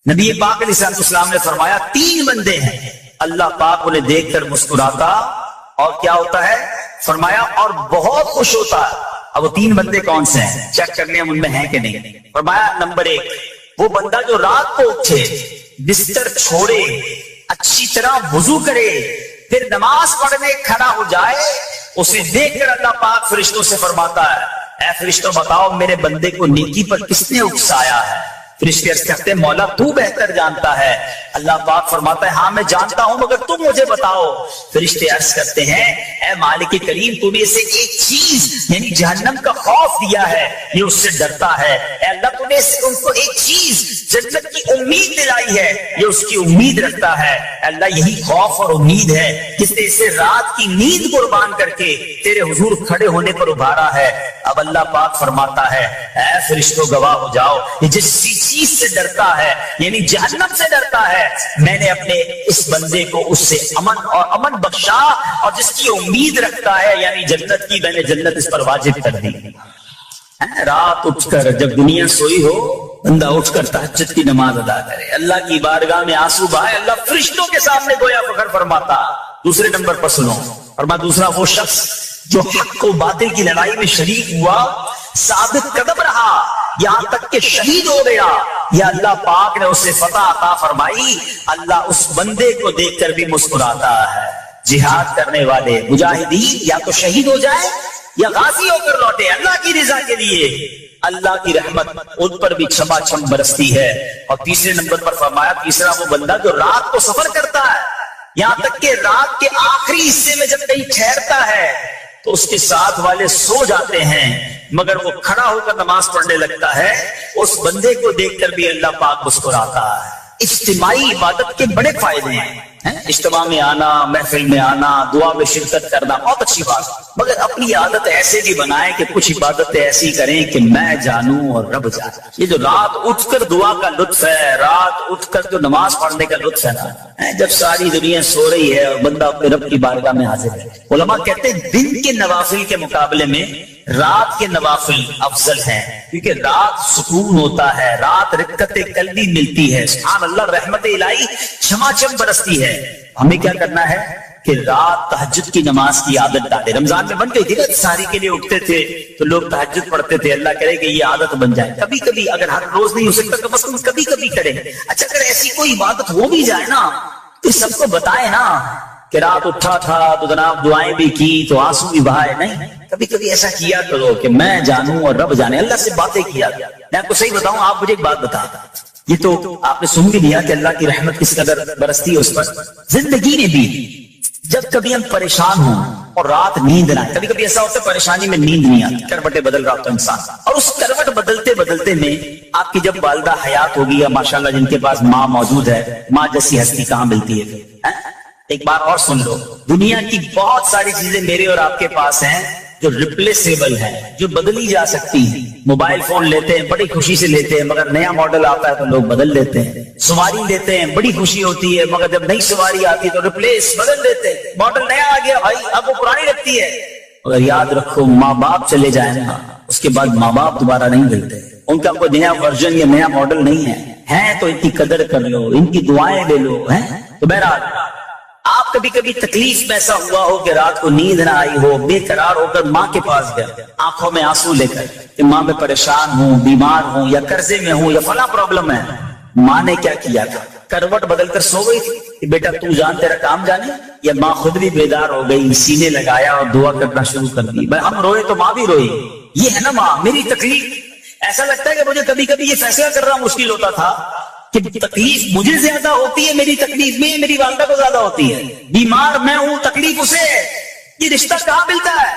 نبی پاک علیہ السلام نے فرمایا 3 بندے ہیں اللہ پاک انہیں دیکھ کر مسکراتا اور کیا ہوتا ہے فرمایا اور بہت خوش ہوتا ہے. اب وہ 3 بندے کون سے ہیں چیک کرنے ہم ان میں ہیں کہ نہیں. فرمایا نمبر 1 وہ بندہ جو رات کو اٹھے بستر چھوڑے اچھی طرح وضو کرے پھر نماز پڑھنے کھڑا ہو جائے اسے دیکھ کر اللہ پاک فرشتوں سے فرماتا ہے اے فرشتوں بتاؤ میرے بندے کو نیکی پر کس نے اکسایا ہے. فرشتے عرض کرتے ہیں مولا تو بہتر جانتا ہے. اللہ پاک فرماتا ہے ہاں میں جانتا ہوں مگر تم مجھے بتاؤ. فرشتے عرض کرتے ہیں اے مالک کریم تو نے اسے ایک چیز یعنی جہنم کا خوف دیا ہے یہ اس سے ڈرتا ہے. اے اللہ تو نے ان کو ایک چیز جنت کی امید دلائی ہے یہ اس کی امید رکھتا ہے. اے اللہ یہی خوف اور امید ہے جس نے اسے رات کی نیند قربان کر کے تیرے حضور کھڑے ہونے پر ابھارا ہے. اب اللہ پاک فرماتا ہے اے فرشتوں گواہ ہو جاؤ یہ جس چیز سے ڈرتا ہے یعنی جہنم سے ڈرتا ہے میں نے اپنے اس بندے کو اس سے امن بخشا اور جس کی امید رکھتا ہے یعنی جنت کی میں نے جنت اس پر واجب کر دی. رات اٹھ کر جب دنیا سوئی ہو بندہ اٹھ کر تہجد کی نماز ادا کرے اللہ کی بارگاہ میں آنسو بہائے اللہ فرشتوں کے سامنے گویا فخر فرماتا. دوسرے نمبر پر سنو فرمایا دوسرا وہ شخص جو حق و باطل کی لڑائی میں شریک ہوا ثابت قدم رہا یہاں تک کہ شہید ہو گیا یا اللہ پاک نے اسے فتح عطا فرمائی. اللہ اس بندے کو دیکھ کر بھی مسکراتا ہے. جہاد کرنے والے مجاہدین یا تو شہید ہو جائے یا غازی ہو کر لوٹے اللہ کی رضا کے لیے اللہ کی رحمت ان پر بھی چھما چھم برستی ہے. اور تیسرے نمبر پر فرمایا تیسرا وہ بندہ جو رات کو سفر کرتا ہے یہاں تک کہ رات کے آخری حصے میں جب کہیں ٹھہرتا ہے تو اس کے ساتھ والے سو جاتے ہیں مگر وہ کھڑا ہو کر نماز پڑھنے لگتا ہے. اس بندے کو دیکھ کر بھی اللہ پاک مسکراتا ہے. اجتماعی عبادت کے بڑے فائدے ہیں. اجتماع میں آنا محفل میں آنا دعا میں شرکت کرنا بہت اچھی بات مگر اپنی عادت ایسے بھی بنائیں کہ کچھ عبادتیں ایسی کریں کہ میں جانوں اور رب جانے. یہ جو رات اٹھ کر دعا کا لطف ہے رات اٹھ کر جو نماز پڑھنے کا لطف ہے نا جب ساری دنیا سو رہی ہے اور بندہ اپنے رب کی بارگاہ میں حاضر ہے. علماء کہتے ہیں دن کے نوافل کے مقابلے میں رات کے نوافل افضل ہیں کیونکہ رات سکون ہوتا ہے رات رکعت قلبی ملتی ہے. سبحان اللہ رحمت الہی چھما چھم برستی ہے. ہمیں کیا کرنا ہے کہ رات تہجد کی نماز کی عادت ڈالے. رمضان میں بن گئی تھی نا سحری کے لیے اٹھتے تھے تو لوگ تہجد پڑھتے تھے. اللہ کرے کہ یہ عادت بن جائے. کبھی کبھی اگر ہر روز نہیں ہو سکتا تو بس کبھی کبھی کریں. اچھا اگر ایسی کوئی عبادت ہو بھی جائے نا تو سب کو بتائے نا کہ رات اٹھا تھا تو جناب دعائیں بھی کی تو آنسو بھی بہائے. نہیں کبھی کبھی ایسا کیا کرو کہ میں جانوں اور رب جانے. اللہ سے باتیں کیا. میں آپ کو صحیح بتاؤں آپ مجھے ایک بات بتا یہ تو آپ نے سن بھی لیا کہ اللہ کی رحمت کس قدر برستی ہے اس پر. زندگی میں بھی جب کبھی ہم پریشان ہوں اور رات نیند نہ آئے کبھی کبھی ایسا ہوتا ہے پریشانی میں نیند نہیں آتی کروٹیں بدل رہا ہوتا انسان اور اس کروٹ بدلتے بدلتے میں آپ کی جب والدہ حیات ہوگی یا ماشاءاللہ جن کے پاس ماں موجود ہے ماں جیسی ہستی کہاں ملتی ہے. ایک بار اور سن لو دنیا کی بہت ساری چیزیں میرے اور آپ کے پاس ہیں جو ریپلیسیبل ہیں جو بدلی جا سکتی ہیں. موبائل فون لیتے ہیں بڑی خوشی سے لیتے ہیں مگر نیا ماڈل آتا ہے تو لوگ بدل لیتے ہیں. سواری لیتے ہیں بڑی خوشی ہوتی ہے مگر جب نئی سواری آتی ہے تو ریپلیس بدل دیتے ہیں. ماڈل نیا آ گیا بھائی اب وہ پرانی لگتی ہے. مگر یاد رکھو ماں باپ چلے جائیں نا اس کے بعد ماں باپ دوبارہ نہیں ملتے. ان کا کوئی نیا ورژن یا نیا ماڈل نہیں ہے تو ان کی قدر کر لو ان کی دعائیں لے لو. تو بہرحال آپ کبھی کبھی تکلیف میں ایسا ہوا ہو کہ رات کو نیند نہ آئی ہو بے قرار ہو کر ماں کے پاس گیا آنکھوں میں آنسو لے کر کہ ماں میں پریشان ہوں بیمار ہوں یا قرضے میں ہوں یا فلاں پرابلم ہے. ماں نے کیا کیا تھا کروٹ بدل کر سو گئی تھی کہ بیٹا تو جان تیرا کام جانے یا ماں خود بھی بیدار ہو گئی سینے لگایا اور دعا کرنا شروع کر دی. بھائی ہم روئے تو ماں بھی روئی. یہ ہے نا ماں میری تکلیف. ایسا لگتا ہے کہ مجھے کبھی کبھی یہ فیصلہ کرنا مشکل ہوتا تھا کہ تکلیف مجھے زیادہ ہوتی ہے میری تکلیف میں میری والدہ کو زیادہ ہوتی ہے. بیمار میں ہوں تکلیف اسے یہ رشتہ کہاں ملتا ہے.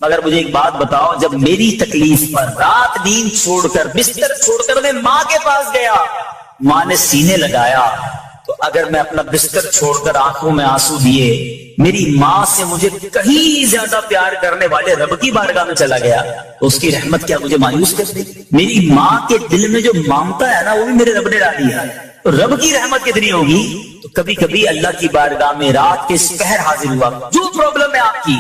مگر مجھے ایک بات بتاؤ جب میری تکلیف پر رات نیند چھوڑ کر بستر چھوڑ کر میں ماں کے پاس گیا ماں نے سینے لگایا تو اگر میں اپنا بستر چھوڑ کر آنکھوں میں آنسو دیے میری ماں سے مجھے کہیں زیادہ پیار کرنے والے رب کی بارگاہ میں چلا گیا تو اس کی رحمت کیا مجھے مایوس کر دی. میری ماں کے دل میں جو مامتا ہے نا وہ بھی میرے رب نے ڈالی ہے. تو رب کی رحمت کتنی ہوگی. تو کبھی کبھی اللہ کی بارگاہ میں رات کے سپہر حاضر ہوا جو پرابلم ہے آپ کی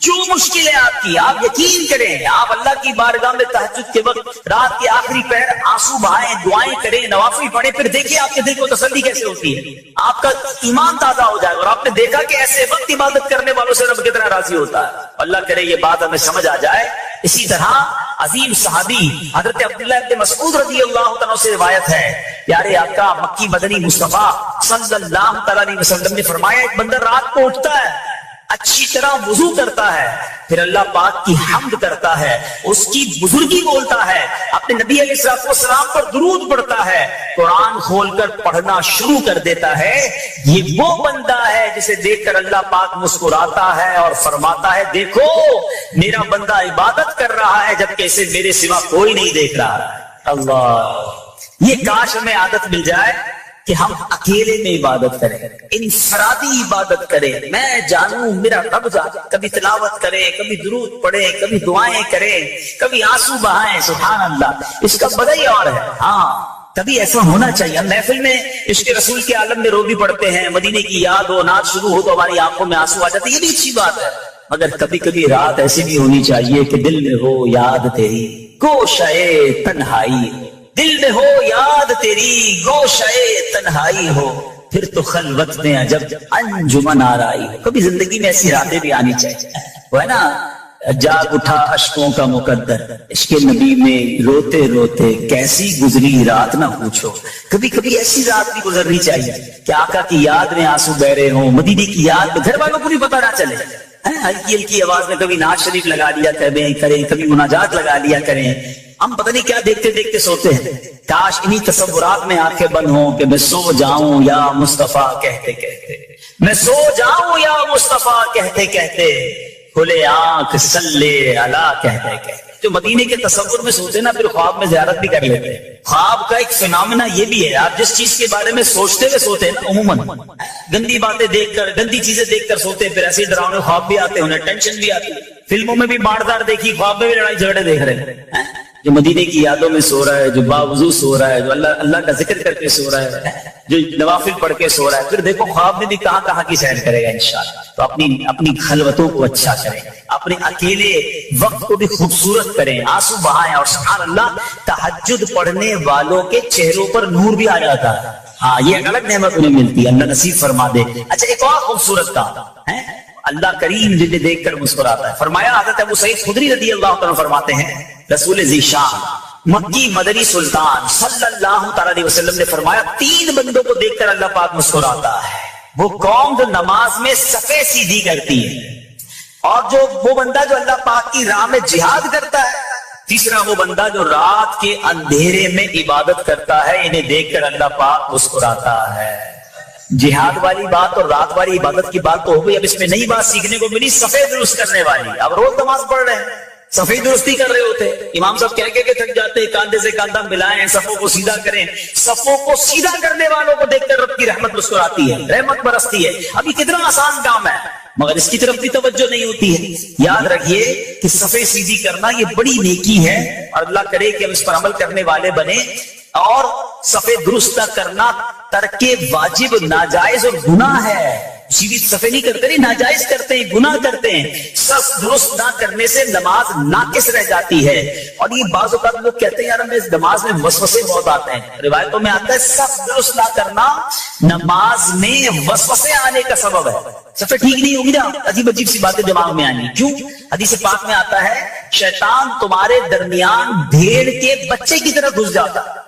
جو مشکل ہے آپ کی، آپ یقین کریں، آپ اللہ کی بارگاہ میں تہجد کے وقت رات کے آخری پہر آنسو بہائیں، دعائیں کریں، نوافل پڑھیں، پھر دیکھیں آپ کے دل کو تسلی کیسے ہوتی ہے، آپ کا ایمان تازہ ہو جائے گا، اور آپ نے دیکھا کہ ایسے وقت عبادت کرنے والوں سے رب کتنا راضی ہوتا ہے۔ اللہ کرے یہ بات ہمیں سمجھ آ جائے۔ اسی طرح عظیم صحابی حضرت عبداللہ ابن مسعود رضی اللہ تعالیٰ سے روایت ہے، پیارے آقا مکی مدنی مصطفیٰ صلی اللہ تعالیٰ علیہ وسلم نے فرمایا، ایک بندہ رات کو اٹھتا ہے، اچھی طرح وضو کرتا ہے، پھر اللہ پاک کی حمد کرتا ہے، اس کی بزرگی بولتا ہے، اپنے نبی علیہ السلام پر درود پڑھتا ہے، قرآن کھول کر پڑھنا شروع کر دیتا ہے، یہ وہ بندہ ہے جسے دیکھ کر اللہ پاک مسکراتا ہے اور فرماتا ہے، دیکھو میرا بندہ عبادت کر رہا ہے جبکہ اسے میرے سوا کوئی نہیں دیکھ رہا۔ اللہ، یہ کاش ہمیں عادت مل جائے کہ ہم اکیلے میں عبادت کریں، انفرادی عبادت کریں، میں جانوں میرا رب جانے، کبھی تلاوت کریں، کبھی درود پڑھیں، کبھی دعائیں کریں، کبھی آنسو بہائیں، سبحان اللہ، اس کا مزہ ہی اور ہے۔ ہاں کبھی ایسا ہونا چاہیے۔ ہم محفل میں عشق رسول کے عالم میں رو بھی پڑھتے ہیں، مدینے کی یاد ہو، نعت شروع ہو تو ہماری آنکھوں میں آنسو آ جاتے ہیں، یہ بھی اچھی بات ہے، مگر کبھی کبھی رات ایسی بھی ہونی چاہیے کہ دل میں ہو یاد تیری گوشئے تنہائی، دل میں ہو یاد تیری گوشئے تنہائی ہو، پھر تو خلوت میں عجب انجمن آرائی ہو۔ کبھی زندگی میں ایسی راتیں بھی آنی چاہیے، وہ ہے نا، جاگ اٹھا اشکوں کا مقدر، عشق نبی میں روتے روتے کیسی گزری رات نہ پوچھو۔ کبھی کبھی ایسی رات بھی گزرنی چاہیے کہ آقا کی یاد میں آنسو بہ رہے ہوں، مدینے کی یاد میں، گھر والوں کو بھی پتہ نہ چلے، ہلکی ہلکی آواز میں کبھی نعت شریف لگا لیا کریں، کبھی مناجات لگا لیا کریں، ہم پتہ نہیں کیا دیکھتے دیکھتے سوتے ہیں۔ کاش انہی تصورات میں آنکھیں بند ہوں کہ میں سو جاؤں یا مصطفیٰ کہتے کہتے، میں سو جاؤں یا مصطفیٰ کہتے کہتے، کھلے آنکھ صلی علی کہتے کہتے۔ جو مدینے کے تصور میں سوتے نا، پھر خواب میں زیارت بھی کر لیتے ہیں۔ خواب کا ایک فینامنا یہ بھی ہے، آپ جس چیز کے بارے میں سوچتے ہوئے سوتے ہیں نا، عموماً گندی باتیں دیکھ کر، گندی چیزیں دیکھ کر سوتے ہیں، پھر ایسے ڈراؤنے خواب بھی آتے ہیں، انہیں ٹینشن بھی آتی ہے۔ فلموں میں بھی باردار دیکھی، خواب میں بھی لڑائی جھگڑے دیکھ رہے ہیں۔ جو مدینے کی یادوں میں سو رہا ہے، جو باوضو سو رہا ہے، جو اللہ کا ذکر کر کے سو رہا ہے، جو نوافل پڑھ کے سو رہا ہے، پھر دیکھو خواب میں بھی کہاں کہاں کی سیر کرے گا انشاءاللہ۔ تو اپنی خلوتوں کو اچھا کریں، اپنے اکیلے وقت کو بھی خوبصورت کریں، آنسو بہائیں، اور سبحان اللہ تہجد پڑھنے والوں کے چہروں پر نور بھی آ جاتا ہے۔ ہاں یہ ایک الگ نعمت انہیں ملتی ہے، اللہ نصیب فرما دے۔ اچھا ایک اور خوبصورت کام ہے، اللہ کریم جنہیں دیکھ کر مسکراتا ہے۔ فرمایا حضرت ابو سعید خدری رضی اللہ عنہ فرماتے ہیں، رسول ذیشان مکی مدنی سلطان صلی اللہ تعالی علیہ وسلم نے فرمایا، 3 بندوں کو دیکھ کر اللہ پاک مسکراتا ہے۔ وہ قوم جو نماز میں صفیں سیدھی کرتی ہے، اور وہ بندہ جو اللہ پاک کی راہ میں جہاد کرتا ہے، تیسرا وہ بندہ جو رات کے اندھیرے میں عبادت کرتا ہے، انہیں دیکھ کر اللہ پاک مسکراتا ہے۔ جہاد والی بات اور رات والی عبادت کی بات تو ہو گئی، اب اس میں نئی بات سیکھنے کو ملی، صفیں درست کرنے والی۔ اب روز نماز پڑھ رہے ہیں، صفیں درستی کر رہے ہوتے، امام صاحب کہہ کے تھک جاتے، کاندھے سے کاندھا ملائیں، صفوں کو سیدھا کریں۔ صفوں کو سیدھا کرنے والوں کو دیکھ کر رب کی رحمت مسکراتی ہے، رحمت برستی ہے۔ اب یہ کتنا آسان کام ہے، مگر اس کی طرف بھی توجہ نہیں ہوتی ہے۔ یاد رکھیے کہ صفیں سیدھی کرنا یہ بڑی نیکی ہے، اور اللہ کرے کہ ہم اس پر عمل کرنے والے بنے۔ اور صفیں درست کرنا ترک واجب، ناجائز اور گناہ ہے۔ سیدھی صفیں نہیں کرتے، نہیں ناجائز کرتے ہیں، گناہ کرتے ہیں۔ صف درست نہ کرنے سے نماز ناقص رہ جاتی ہے۔ اور یہ بعض اوقات لوگ کہتے ہیں یار ہمیں نماز میں وسوسے بہت آتے ہیں، روایتوں میں آتا ہے صف درست نہ کرنا نماز میں وسوسے آنے کا سبب ہے۔ صفیں ٹھیک نہیں ہوگی نا، عجیب عجیب سی باتیں دماغ میں آنی۔ کیوں؟ حدیث پاک میں آتا ہے شیطان تمہارے درمیان بھیڑ کے بچے کی طرح گھس جاتا ہے،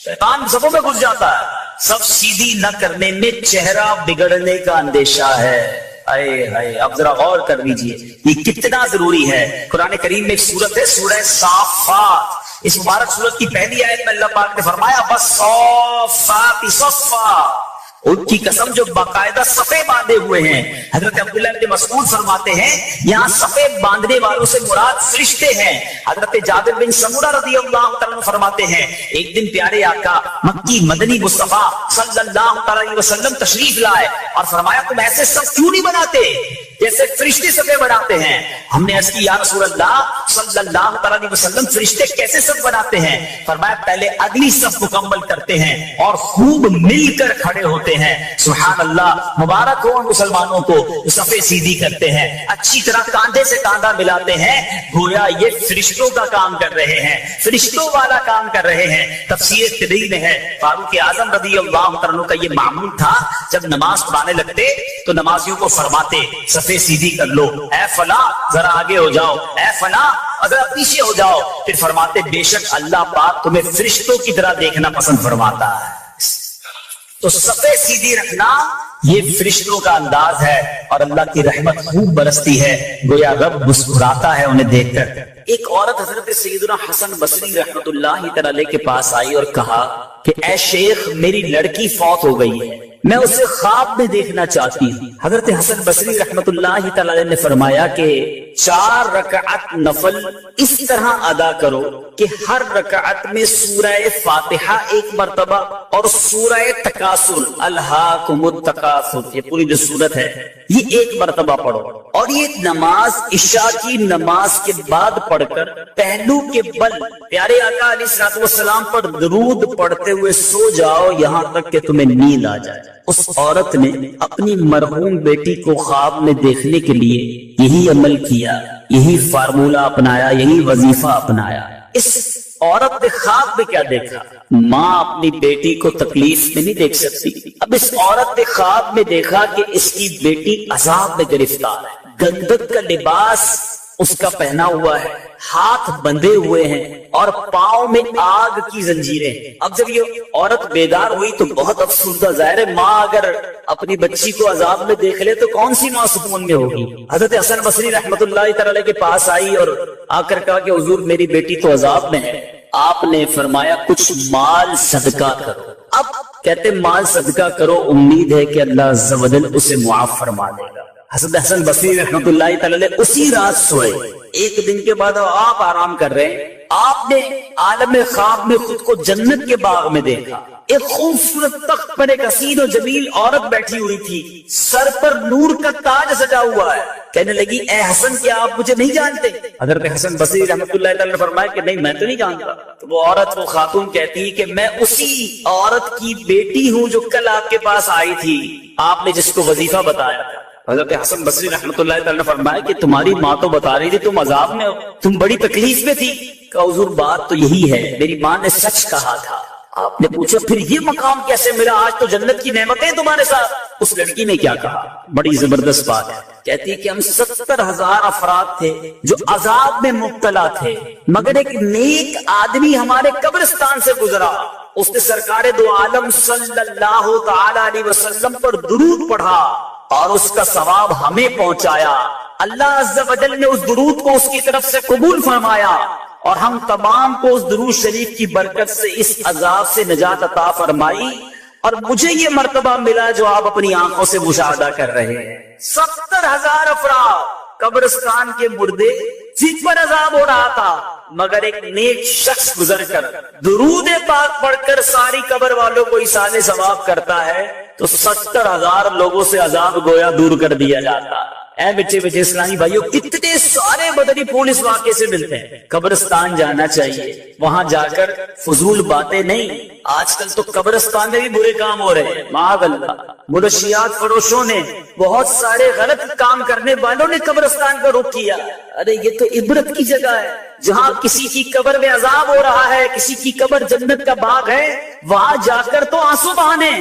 شیطان صفوں میں گھس جاتا ہے۔ سب سیدھی نہ کرنے میں چہرہ بگڑنے کا اندیشہ ہے۔ اب ذرا غور کر لیجئے یہ کتنا ضروری ہے۔ قرآن کریم میں ایک سورت ہے سورہ صافات، اس مبارک سورت کی پہلی آیت میں اللہ پاک نے فرمایا وَالصَّافَّاتِ صَفًّا، ان کی قسم جو باقاعدہ صفیں باندھے ہوئے ہیں۔ حضرت عبداللہ بن مسعود فرماتے ہیں یہاں صفیں باندھنے والوں سے مراد فرشتے ہیں۔ حضرت جابر بن سمورہ رضی اللہ تعالیٰ فرماتے ہیں ایک دن پیارے آقا مکی مدنی مصطفیٰ صلی اللہ علیہ وسلم تشریف لائے اور فرمایا تم ایسے صف کیوں نہیں بناتے جیسے فرشتے صفیں بناتے ہیں؟ ہم نے عرض کی یا رسول اللہ صلی اللہ علیہ وسلم فرشتے کیسے صف بناتے ہیں؟ فرمایا پہلے اگلی صف مکمل کرتے ہیں اور خوب مل کر کھڑے ہوتے ہوتے ہیں. سبحان اللہ, مبارک ہو مسلمانوں کو جو صفے سیدھی کرتے ہیں, اچھی طرح کاندھے سے کاندھا ملاتے ہیں, گویا یہ فرشتوں کا کام کر رہے ہیں, فرشتوں والا کام کر رہے ہیں. تفسیر تبری میں ہے, فاروق اعظم رضی اللہ عنہ کا یہ معمول تھا, جب نماز پڑھانے لگتے تو نمازیوں کو فرماتے صفے سیدھی کر لو, اے فلاں ذرا آگے ہو جاؤ, اے فلاں اگر پیچھے ہو جاؤ. پھر فرماتے بے شک اللہ پاک تمہیں فرشتوں کی طرح دیکھنا پسند فرماتا ہے. تو صفے سیدھی رکھنا یہ فرشتوں کا انداز ہے, اور اللہ کی رحمت خوب برستی ہے, گویا رب مسکراتا ہے انہیں دیکھ کر. ایک عورت حضرت سیدنا حسن بصری رحمت اللہ تعالی کے پاس آئی اور کہا کہ اے شیخ, میری لڑکی فوت ہو گئی ہے, میں اسے خواب میں دیکھنا چاہتی ہوں. حضرت حسن بصری رحمت اللہ تعالی نے فرمایا کہ 4 رکعت نفل اس طرح ادا کرو کہ ہر رکعت میں سورہ فاتحہ 1 مرتبہ اور سورہ تکاثر الہاکم التکاثر, یہ پوری جو سورت ہے یہ 1 مرتبہ پڑھو, اور یہ نماز عشاء کی نماز کے بعد پڑھ کر پہلو کے بل پیارے آقا علیہ الصلوۃ والسلام پر درود پڑھتے ہوئے سو جاؤ یہاں تک کہ تمہیں نیند آ جائے. اس عورت نے اپنی مرحوم بیٹی کو خواب میں دیکھنے کے لیے یہی عمل کیا, یہی فارمولہ اپنایا, یہی وظیفہ اپنایا. اس عورت نے خواب میں کیا دیکھا؟ ماں اپنی بیٹی کو تکلیف میں نہیں دیکھ سکتی. اب اس عورت نے خواب میں دیکھا کہ اس کی بیٹی عذاب میں گرفتار ہے, گندک کا لباس اس کا پہنا ہوا ہے, ہاتھ بندھے ہوئے ہیں اور پاؤں میں آگ کی زنجیریں. اب جب یہ عورت بیدار ہوئی تو بہت افسردہ, ظاہر ہے ماں اگر اپنی بچی کو عذاب میں دیکھ لے تو کون سی ماں سکون میں ہوگی. حضرت حسن بصری رحمت اللہ تعالی کے پاس آئی اور آ کر کہا کہ حضور میری بیٹی تو عذاب میں ہے. آپ نے فرمایا کچھ مال صدقہ کرو. اب کہتے مال صدقہ کرو, امید ہے کہ اللہ عز و جل اسے معاف فرما دے گا. حضرت حسن بصری رحمت اللہ تعالی اسی رات سوئے. 1 دن کے بعد آپ آرام کر رہے ہیں, آپ نے عالم خواب میں خود کو جنت کے باغ میں دیکھا. ایک خوبصورت تخت پر ایک حسین و جمیل عورت بیٹھی ہوئی تھی, سر پر نور کا تاج سجا ہوا ہے. کہنے لگی اے حسن کیا آپ مجھے نہیں جانتے؟ حضرت حسن بصری رحمت اللہ تعالی نے فرمایا کہ نہیں میں تو نہیں جانتا. تو وہ عورت, وہ خاتون کہتی کہ میں اسی عورت کی بیٹی ہوں جو کل آپ کے پاس آئی تھی, آپ نے جس کو وظیفہ بتایا تھا. حضرت حسن بصری رحمت اللہ تعالی نے فرمایا کہ تمہاری ماں تو بتا رہی تھی تم عذاب میں ہو, تم بڑی تکلیف میں تھی. کہ حضور بات تو یہی ہے, میری ماں نے سچ کہا تھا. آپ نے پوچھا پھر یہ مقام کیسے ملا, آج تو جنت کی نعمتیں تمہارے ساتھ. اس لڑکی نے کیا کہا, بڑی زبردست بات ہے. کہتی کہ ہم 70,000 افراد تھے جو عذاب میں مبتلا تھے, مگر ایک نیک آدمی ہمارے قبرستان سے گزرا, اس نے سرکار دو عالم صلی اللہ تعالی علیہ وسلم پر درود پڑھا اور اس کا ثواب ہمیں پہنچایا. اللہ عز و جل نے اس درود کو اس کی طرف سے قبول فرمایا اور ہم تمام کو اس درود شریف کی برکت سے اس عذاب سے نجات عطا فرمائی, اور مجھے یہ مرتبہ ملا جو آپ اپنی آنکھوں سے مشاہدہ کر رہے ہیں. 70,000 افراد قبرستان کے مردے جن پر عذاب ہو رہا تھا, مگر ایک نیک شخص گزر کر درود پاک پڑھ کر ساری قبر والوں کو ایصال ثواب کرتا ہے تو 70,000 لوگوں سے عذاب گویا دور کر دیا جاتا. اے بچے بچے اسلامی بھائیوں, اتنے سارے مدنی پھول اس واقعے سے ملتے ہیں. قبرستان جانا چاہیے, وہاں جا کر فضول باتیں نہیں. آج کل تو قبرستان میں بھی برے کام ہو رہے ہیں, معاذ اللہ. منشیات فروشوں نے, بہت سارے غلط کام کرنے والوں نے قبرستان کا رخ کیا. ارے یہ تو عبرت کی جگہ ہے, جہاں کسی کی قبر میں عذاب ہو رہا ہے, کسی کی قبر جنت کا باغ ہے, وہاں جا کر تو آنسو بہانے.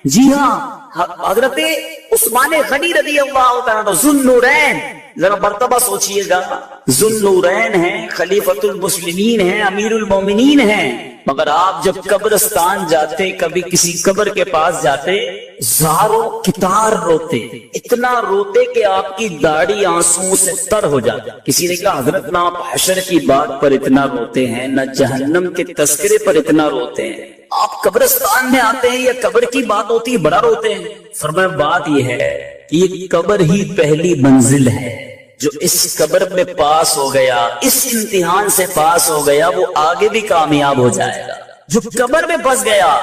جی ہاں, حضرت عثمان غنی رضی اللہ تعالیٰ ذوالنورین, ذرا مرتبہ سوچئے گا, ذوالنورین ہیں, خلیفۃ المسلمین ہیں, امیر المومنین ہیں, مگر آپ جب قبرستان جاتے, کبھی کسی قبر کے پاس جاتے, زاروں کتار روتے, اتنا روتے کہ آپ کی داڑھی آنسو سے تر ہو جاتا. کسی نے کہا حضرت نہ آپ حشر کی بات پر اتنا روتے ہیں, نہ جہنم کے تذکرے پر اتنا روتے ہیں, آپ قبرستان میں آتے ہیں یا قبر کی بات ہوتی ہے بڑا روتے ہیں. فرمایا بات یہ ہے کہ یہ قبر ہی پہلی منزل ہے, جو اس قبر میں پاس ہو گیا, اس امتحان سے پاس ہو گیا, وہ آگے بھی کامیاب ہو جائے گا. جو قبر میں پھنس گیا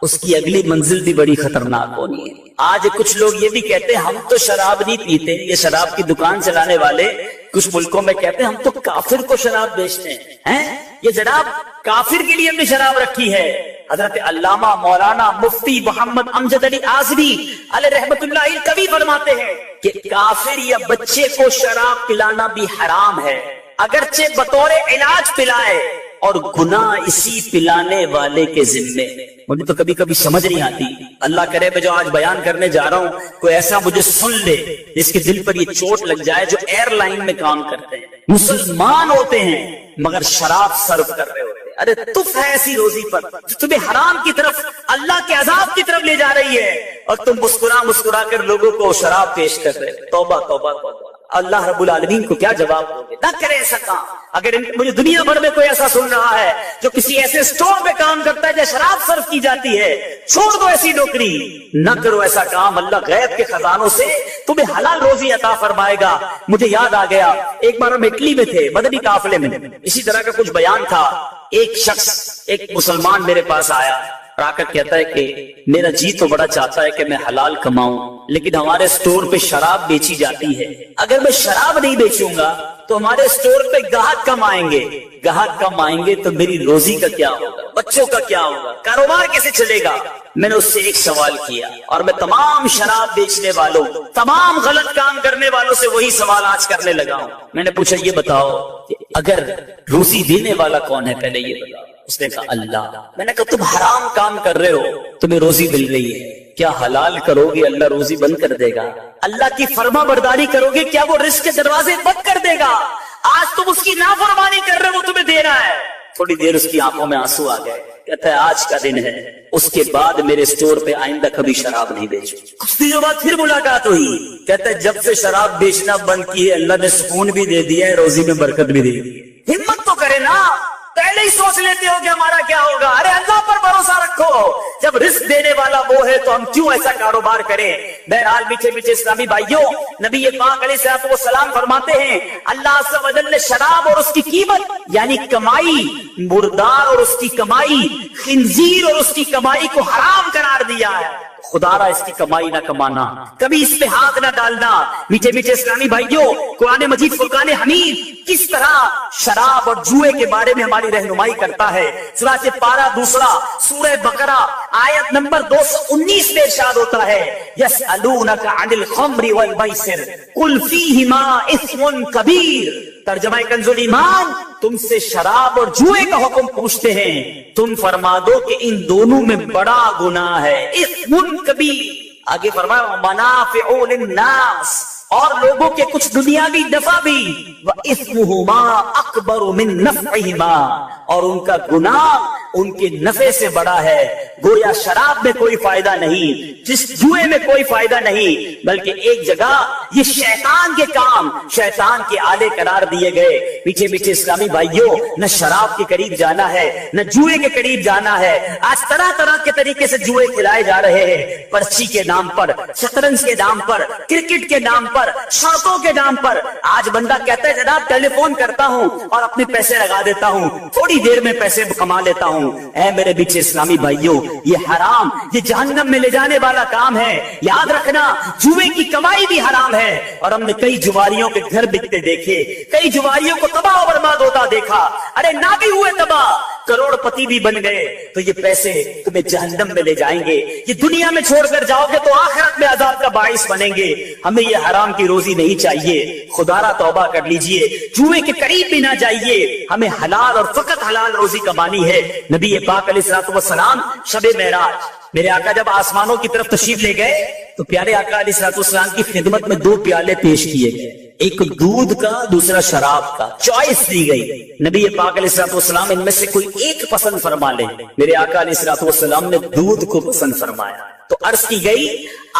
اس کی اگلی منزل بھی بڑی خطرناک ہونی ہے. آج کچھ لوگ یہ بھی کہتے ہیں ہم تو شراب نہیں پیتے, یہ شراب کی دکان چلانے والے کچھ ملکوں میں کہتے ہیں ہم تو کافر کو شراب بیچتے ہیں. یہ جناب کافر کے لیے ہم نے شراب رکھی ہے, حضرت علامہ مولانا مفتی محمد امجد علی اعظمی علیہ رحمت اللہ کبھی فرماتے ہیں کہ کافر یا بچے کو شراب پلانا بھی حرام ہے، اگرچہ بطور علاج پلائے، اور گناہ اسی پلانے والے کے ذمے۔ مجھے تو کبھی کبھی سمجھ نہیں آتی، اللہ کرے میں جو آج بیان کرنے جا رہا ہوں کوئی ایسا مجھے سن لے جس کے دل پر یہ چوٹ لگ جائے، جو ایئر لائن میں کام کرتے ہیں، مسلمان ہوتے ہیں مگر شراب سرو کر رہے ہوتے ہیں۔ ارے تف ہے ایسی روزی پر جو تمہیں حرام کی طرف، اللہ کے عذاب کی طرف لے جا رہی ہے، اور تم مسکرا مسکرا کر لوگوں کو شراب پیش کر رہے۔ توبہ توبہ توبہ، اللہ رب العالمین کو کیا جواب دو گے؟ نہ کرے ایسا کام۔ اگر مجھے دنیا بھر میں کوئی ایسا سن رہا ہے جو کسی ایسے اسٹور پہ کام کرتا ہے جہاں شراب سرو کی جاتی ہے، چھوڑ دو ایسی نوکری، نہ کرو ایسا کام۔ اللہ غیب کے خزانوں سے تمہیں حلال روزی عطا فرمائے گا۔ مجھے یاد آ گیا، ایک بار ہم اٹلی میں تھے، مدنی قافلے میں، اسی طرح کا کچھ بیان تھا۔ ایک شخص، ایک مسلمان میرے پاس آیا اور آ کر کہتا ہے کہ میرا جی تو بڑا چاہتا ہے کہ میں حلال کماؤں، لیکن ہمارے اسٹور پہ شراب بیچی جاتی ہے، اگر میں شراب نہیں بیچوں گا تو ہمارے اسٹور پہ گاہک کم آئیں گے، گاہک کم آئیں گے تو میری روزی کا کیا ہوگا، بچوں کا کیا ہوگا، کاروبار کیسے چلے گا؟ میں نے اس سے ایک سوال کیا، اور میں تمام شراب بیچنے والوں، تمام غلط کام کرنے والوں سے وہی سوال آج کرنے لگا ہوں۔ میں نے پوچھا یہ بتاؤ کہ اگر روزی دینے والا کون ہے، پہلے یہ بتاؤ۔ اس نے کہا اللہ۔ میں نے کہا تم حرام کام کر رہے ہو، تمہیں روزی مل رہی ہے، کیا حلال کرو گے اللہ روزی بند کر دے گا؟ اللہ کی فرما برداری کرو گے کیا وہ رزق کے دروازے بند کر دے گا؟ آج تم اس کی نافرمانی کر رہے ہو، وہ تمہیں دے رہا ہے۔ تھوڑی دیر اس کی آنکھوں میں آنسو آ گئے، کہتا ہے آج کا دن ہے، اس کے بعد میرے اسٹور پہ آئندہ کبھی شراب نہیں بیچو۔ کچھ دنوں بعد پھر ملاقات ہوئی، کہتا ہے جب سے شراب بیچنا بند کی ہے اللہ نے سکون بھی دے دیا ہے، روزی میں برکت بھی دے دی ہے۔ ہمت تو کرے نا، پہلے ہی سوچ لیتے ہو کہ ہمارا کیا ہوگا۔ ارے اللہ پر بھروسہ رکھو، جب رزق دینے والا وہ ہے تو ہم کیوں ایسا کاروبار کریں؟ بہرحال میٹھے میٹھے اسلامی بھائیوں، نبی پاک علیہ الصلوۃ والسلام فرماتے ہیں اللہ عز و جل نے شراب اور اس کی قیمت یعنی کمائی، مردار اور اس کی کمائی، خنزیر اور اس کی کمائی کو حرام قرار دیا ہے۔ خدا را اس کی کمائی نہ کمانا، کبھی اس پہ ہاتھ نہ ڈالنا۔ میٹھے میٹھے اسلامی بھائیوں، قرآن مجید فرقان حمید کس طرح شراب اور جوئے کے بارے میں ہماری رہنمائی کرتا ہے۔ سورہ پارہ دوسرا، سورہ بقرہ آیت نمبر 219 میں ارشاد ہوتا ہے یسألونک عن الخمر والمیسر قل فیہما اثم کبیر۔ ترجمہ کنز الایمان، تم سے شراب اور جوئے کا حکم پوچھتے ہیں، تم فرما دو کہ ان دونوں میں بڑا گناہ ہے، اثم کبیر۔ آگے فرمایا منافع للناس، اور لوگوں کے کچھ دنیاوی نفع بھی، وَإِثْمُهُمَا أَكْبَرُ مِن نَفْعِهِمَا، اور ان کا گناہ ان کے نفع سے بڑا ہے۔ گویا شراب میں کوئی فائدہ نہیں، جس جوئے میں کوئی فائدہ نہیں، بلکہ ایک جگہ یہ شیطان کے کام، شیطان کے آلے قرار دیے گئے۔ میٹھے میٹھے اسلامی بھائیوں، نہ شراب کے قریب جانا ہے، نہ جوئے کے قریب جانا ہے۔ آج طرح طرح کے طریقے سے جوئے کھلائے جا رہے ہیں، پرچی کے نام پر، شطرنج کے نام پر، کرکٹ کے نام پر، شرطوں کے نام پر۔ آج بندہ کہتا ہے جناب ٹیلی فون کرتا ہوں اور اپنے پیسے لگا دیتا ہوں، تھوڑی دیر میں پیسے کما لیتا ہوں۔ اے میرے بیچے اسلامی بھائیوں، یہ حرام، یہ جہنم میں لے جانے والا کام ہے۔ یاد رکھنا جوئے کی کمائی بھی حرام ہے، اور ہم نے کئی جواریوں کے گھر بکتے دیکھے، کئی جواریوں کو تباہ و برباد ہوتا دیکھا۔ ارے نہ بھی ہوئے تباہ، کروڑ پتی بھی بن گئے، تو یہ پیسے تمہیں جہنم میں لے جائیں گے۔ یہ دنیا میں چھوڑ کر جاؤ گے تو آخرت میں عذاب کا باعث بنیں گے۔ ہمیں یہ حرام کی روزی نہیں چاہیے، خدا را توبہ کر لیجئے، جوئے کے قریب بھی نہ جائیے۔ ہمیں حلال اور فقط حلال روزی کمانی ہے۔ نبی پاک علیہ الصلوۃ والسلام شب معراج، میرے آقا جب آسمانوں کی طرف تشریف لے گئے تو پیارے آقا علیہ الصلوۃ والسلام کی خدمت میں 2 پیالے پیش کیے گئے، ایک دودھ کا، دوسرا شراب کا۔ چوائس دی گئی، نبی پاک علیہ الصلوۃ والسلام ان میں سے کوئی ایک پسند فرما لیں۔ میرے آقا علیہ الصلوۃ والسلام نے دودھ کو پسند فرمایا، تو عرض کی گئی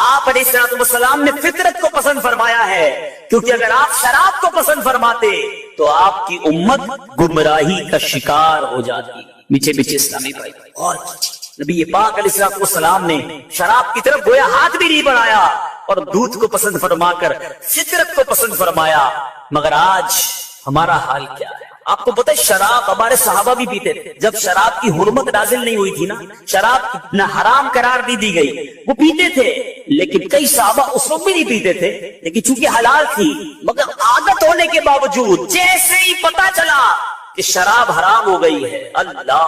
آپ علیہ الصلوۃ والسلام نے فطرت کو پسند فرمایا ہے، کیونکہ اگر آپ شراب کو پسند فرماتے تو آپ کی امت گمراہی کا شکار ہو جاتی۔ میٹھے میٹھے اسلامی بھائی، اور نبی پاک علیہ الصلوۃ والسلام نے شراب کی طرف گویا ہاتھ بھی نہیں بڑھایا اور دودھ کو پسند فرما کر فطرت کو پسند فرمایا۔ مگر آج ہمارا حال کیا ہے؟ آپ کو پتہ ہے شراب ہمارے صحابہ بھی پیتے تھے، جب شراب کی حرمت نازل نہیں ہوئی تھی نا، شراب نہ حرام قرار دی گئی، وہ پیتے تھے، لیکن کئی صحابہ اس وقت بھی نہیں پیتے تھے، لیکن چونکہ حلال تھی، مگر عادت ہونے کے باوجود جیسے ہی پتا چلا کہ شراب حرام ہو گئی ہے، اللہ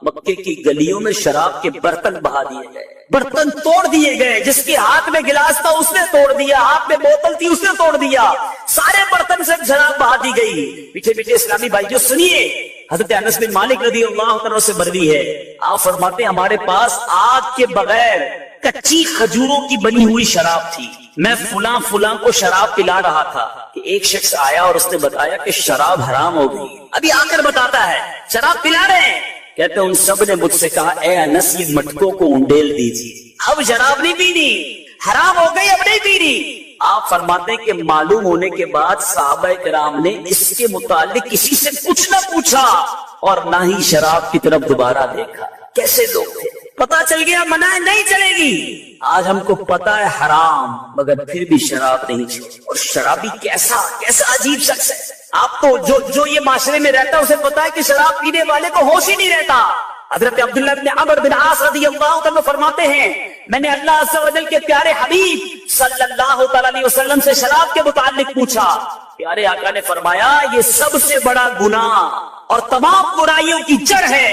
مکے کی گلیوں میں شراب کے برتن بہا دیے گئے، برتن توڑ دیے گئے، جس کے ہاتھ میں گلاس تھا اس نے توڑ دیا، ہاتھ میں بوتل تھی اس نے توڑ دیا، سارے برتن سے شراب بہا دی گئی۔ پیچھے پیچھے اسلامی بھائیوں سنیے، حضرت انس بن مالک رضی اللہ عنہ سے مروی ہے، آپ فرماتے ہیں ہمارے پاس آگ کے بغیر کچی کھجوروں کی بنی ہوئی شراب تھی، میں فلاں فلاں کو شراب پلا رہا تھا کہ ایک شخص آیا اور اس نے بتایا کہ شراب حرام ہو گئی، ابھی آ کر بتاتا ہے شراب پلا رہے ہیں، کہتے ان سب نے مجھ سے کہا اے انس یہ مٹکوں کو انڈیل دیجیے، اب شراب نہیں پینی، حرام ہو گئی، اب نہیں پینی۔ آپ فرماتے ہیں کہ معلوم ہونے کے بعد صحابہ کرام نے اس کے متعلق کسی سے کچھ نہ پوچھا اور نہ ہی شراب کی طرف دوبارہ دیکھا۔ کیسے لوگ تھے، پتا چل گیا منع نہیں چلے گی، آج ہم کو پتا ہے حرام مگر پھر بھی شراب نہیں چھوڑی۔ اور شرابی کیسا عجیب شخص ہے، آپ تو جو یہ معاشرے میں رہتا ہے اسے پتا ہے کہ شراب پینے والے کو ہوش ہی نہیں رہتا۔ حضرت عبداللہ بن عمرو بن عاص رضی اللہ عنہ فرماتے ہیں میں نے اللہ عز و جل کے پیارے حبیب صلی اللہ تعالی علیہ وسلم سے شراب کے متعلق پوچھا، پیارے آقا نے فرمایا یہ سب سے بڑا گناہ اور تمام برائیوں کی جڑ ہے،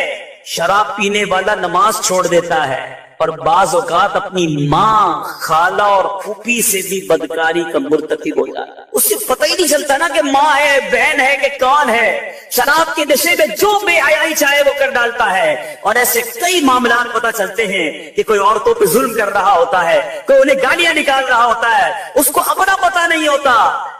شراب پینے والا نماز چھوڑ دیتا ہے اور بعض اوقات اپنی ماں، خالہ اور پھوپھی سے بھی بدکاری کا مرتکب ہو جاتا ہے، اس سے پتہ ہی نہیں چلتا نا کہ ماں ہے، بہن ہے کہ کون ہے، شراب کے نشے میں جو بے حیائی چاہے وہ کر ڈالتا ہے۔ اور ایسے کئی معاملات پتہ چلتے ہیں کہ کوئی عورتوں پہ ظلم کر رہا ہوتا ہے، کوئی انہیں گالیاں نکال رہا ہوتا ہے، اس کو اپنا پتہ نہیں ہوتا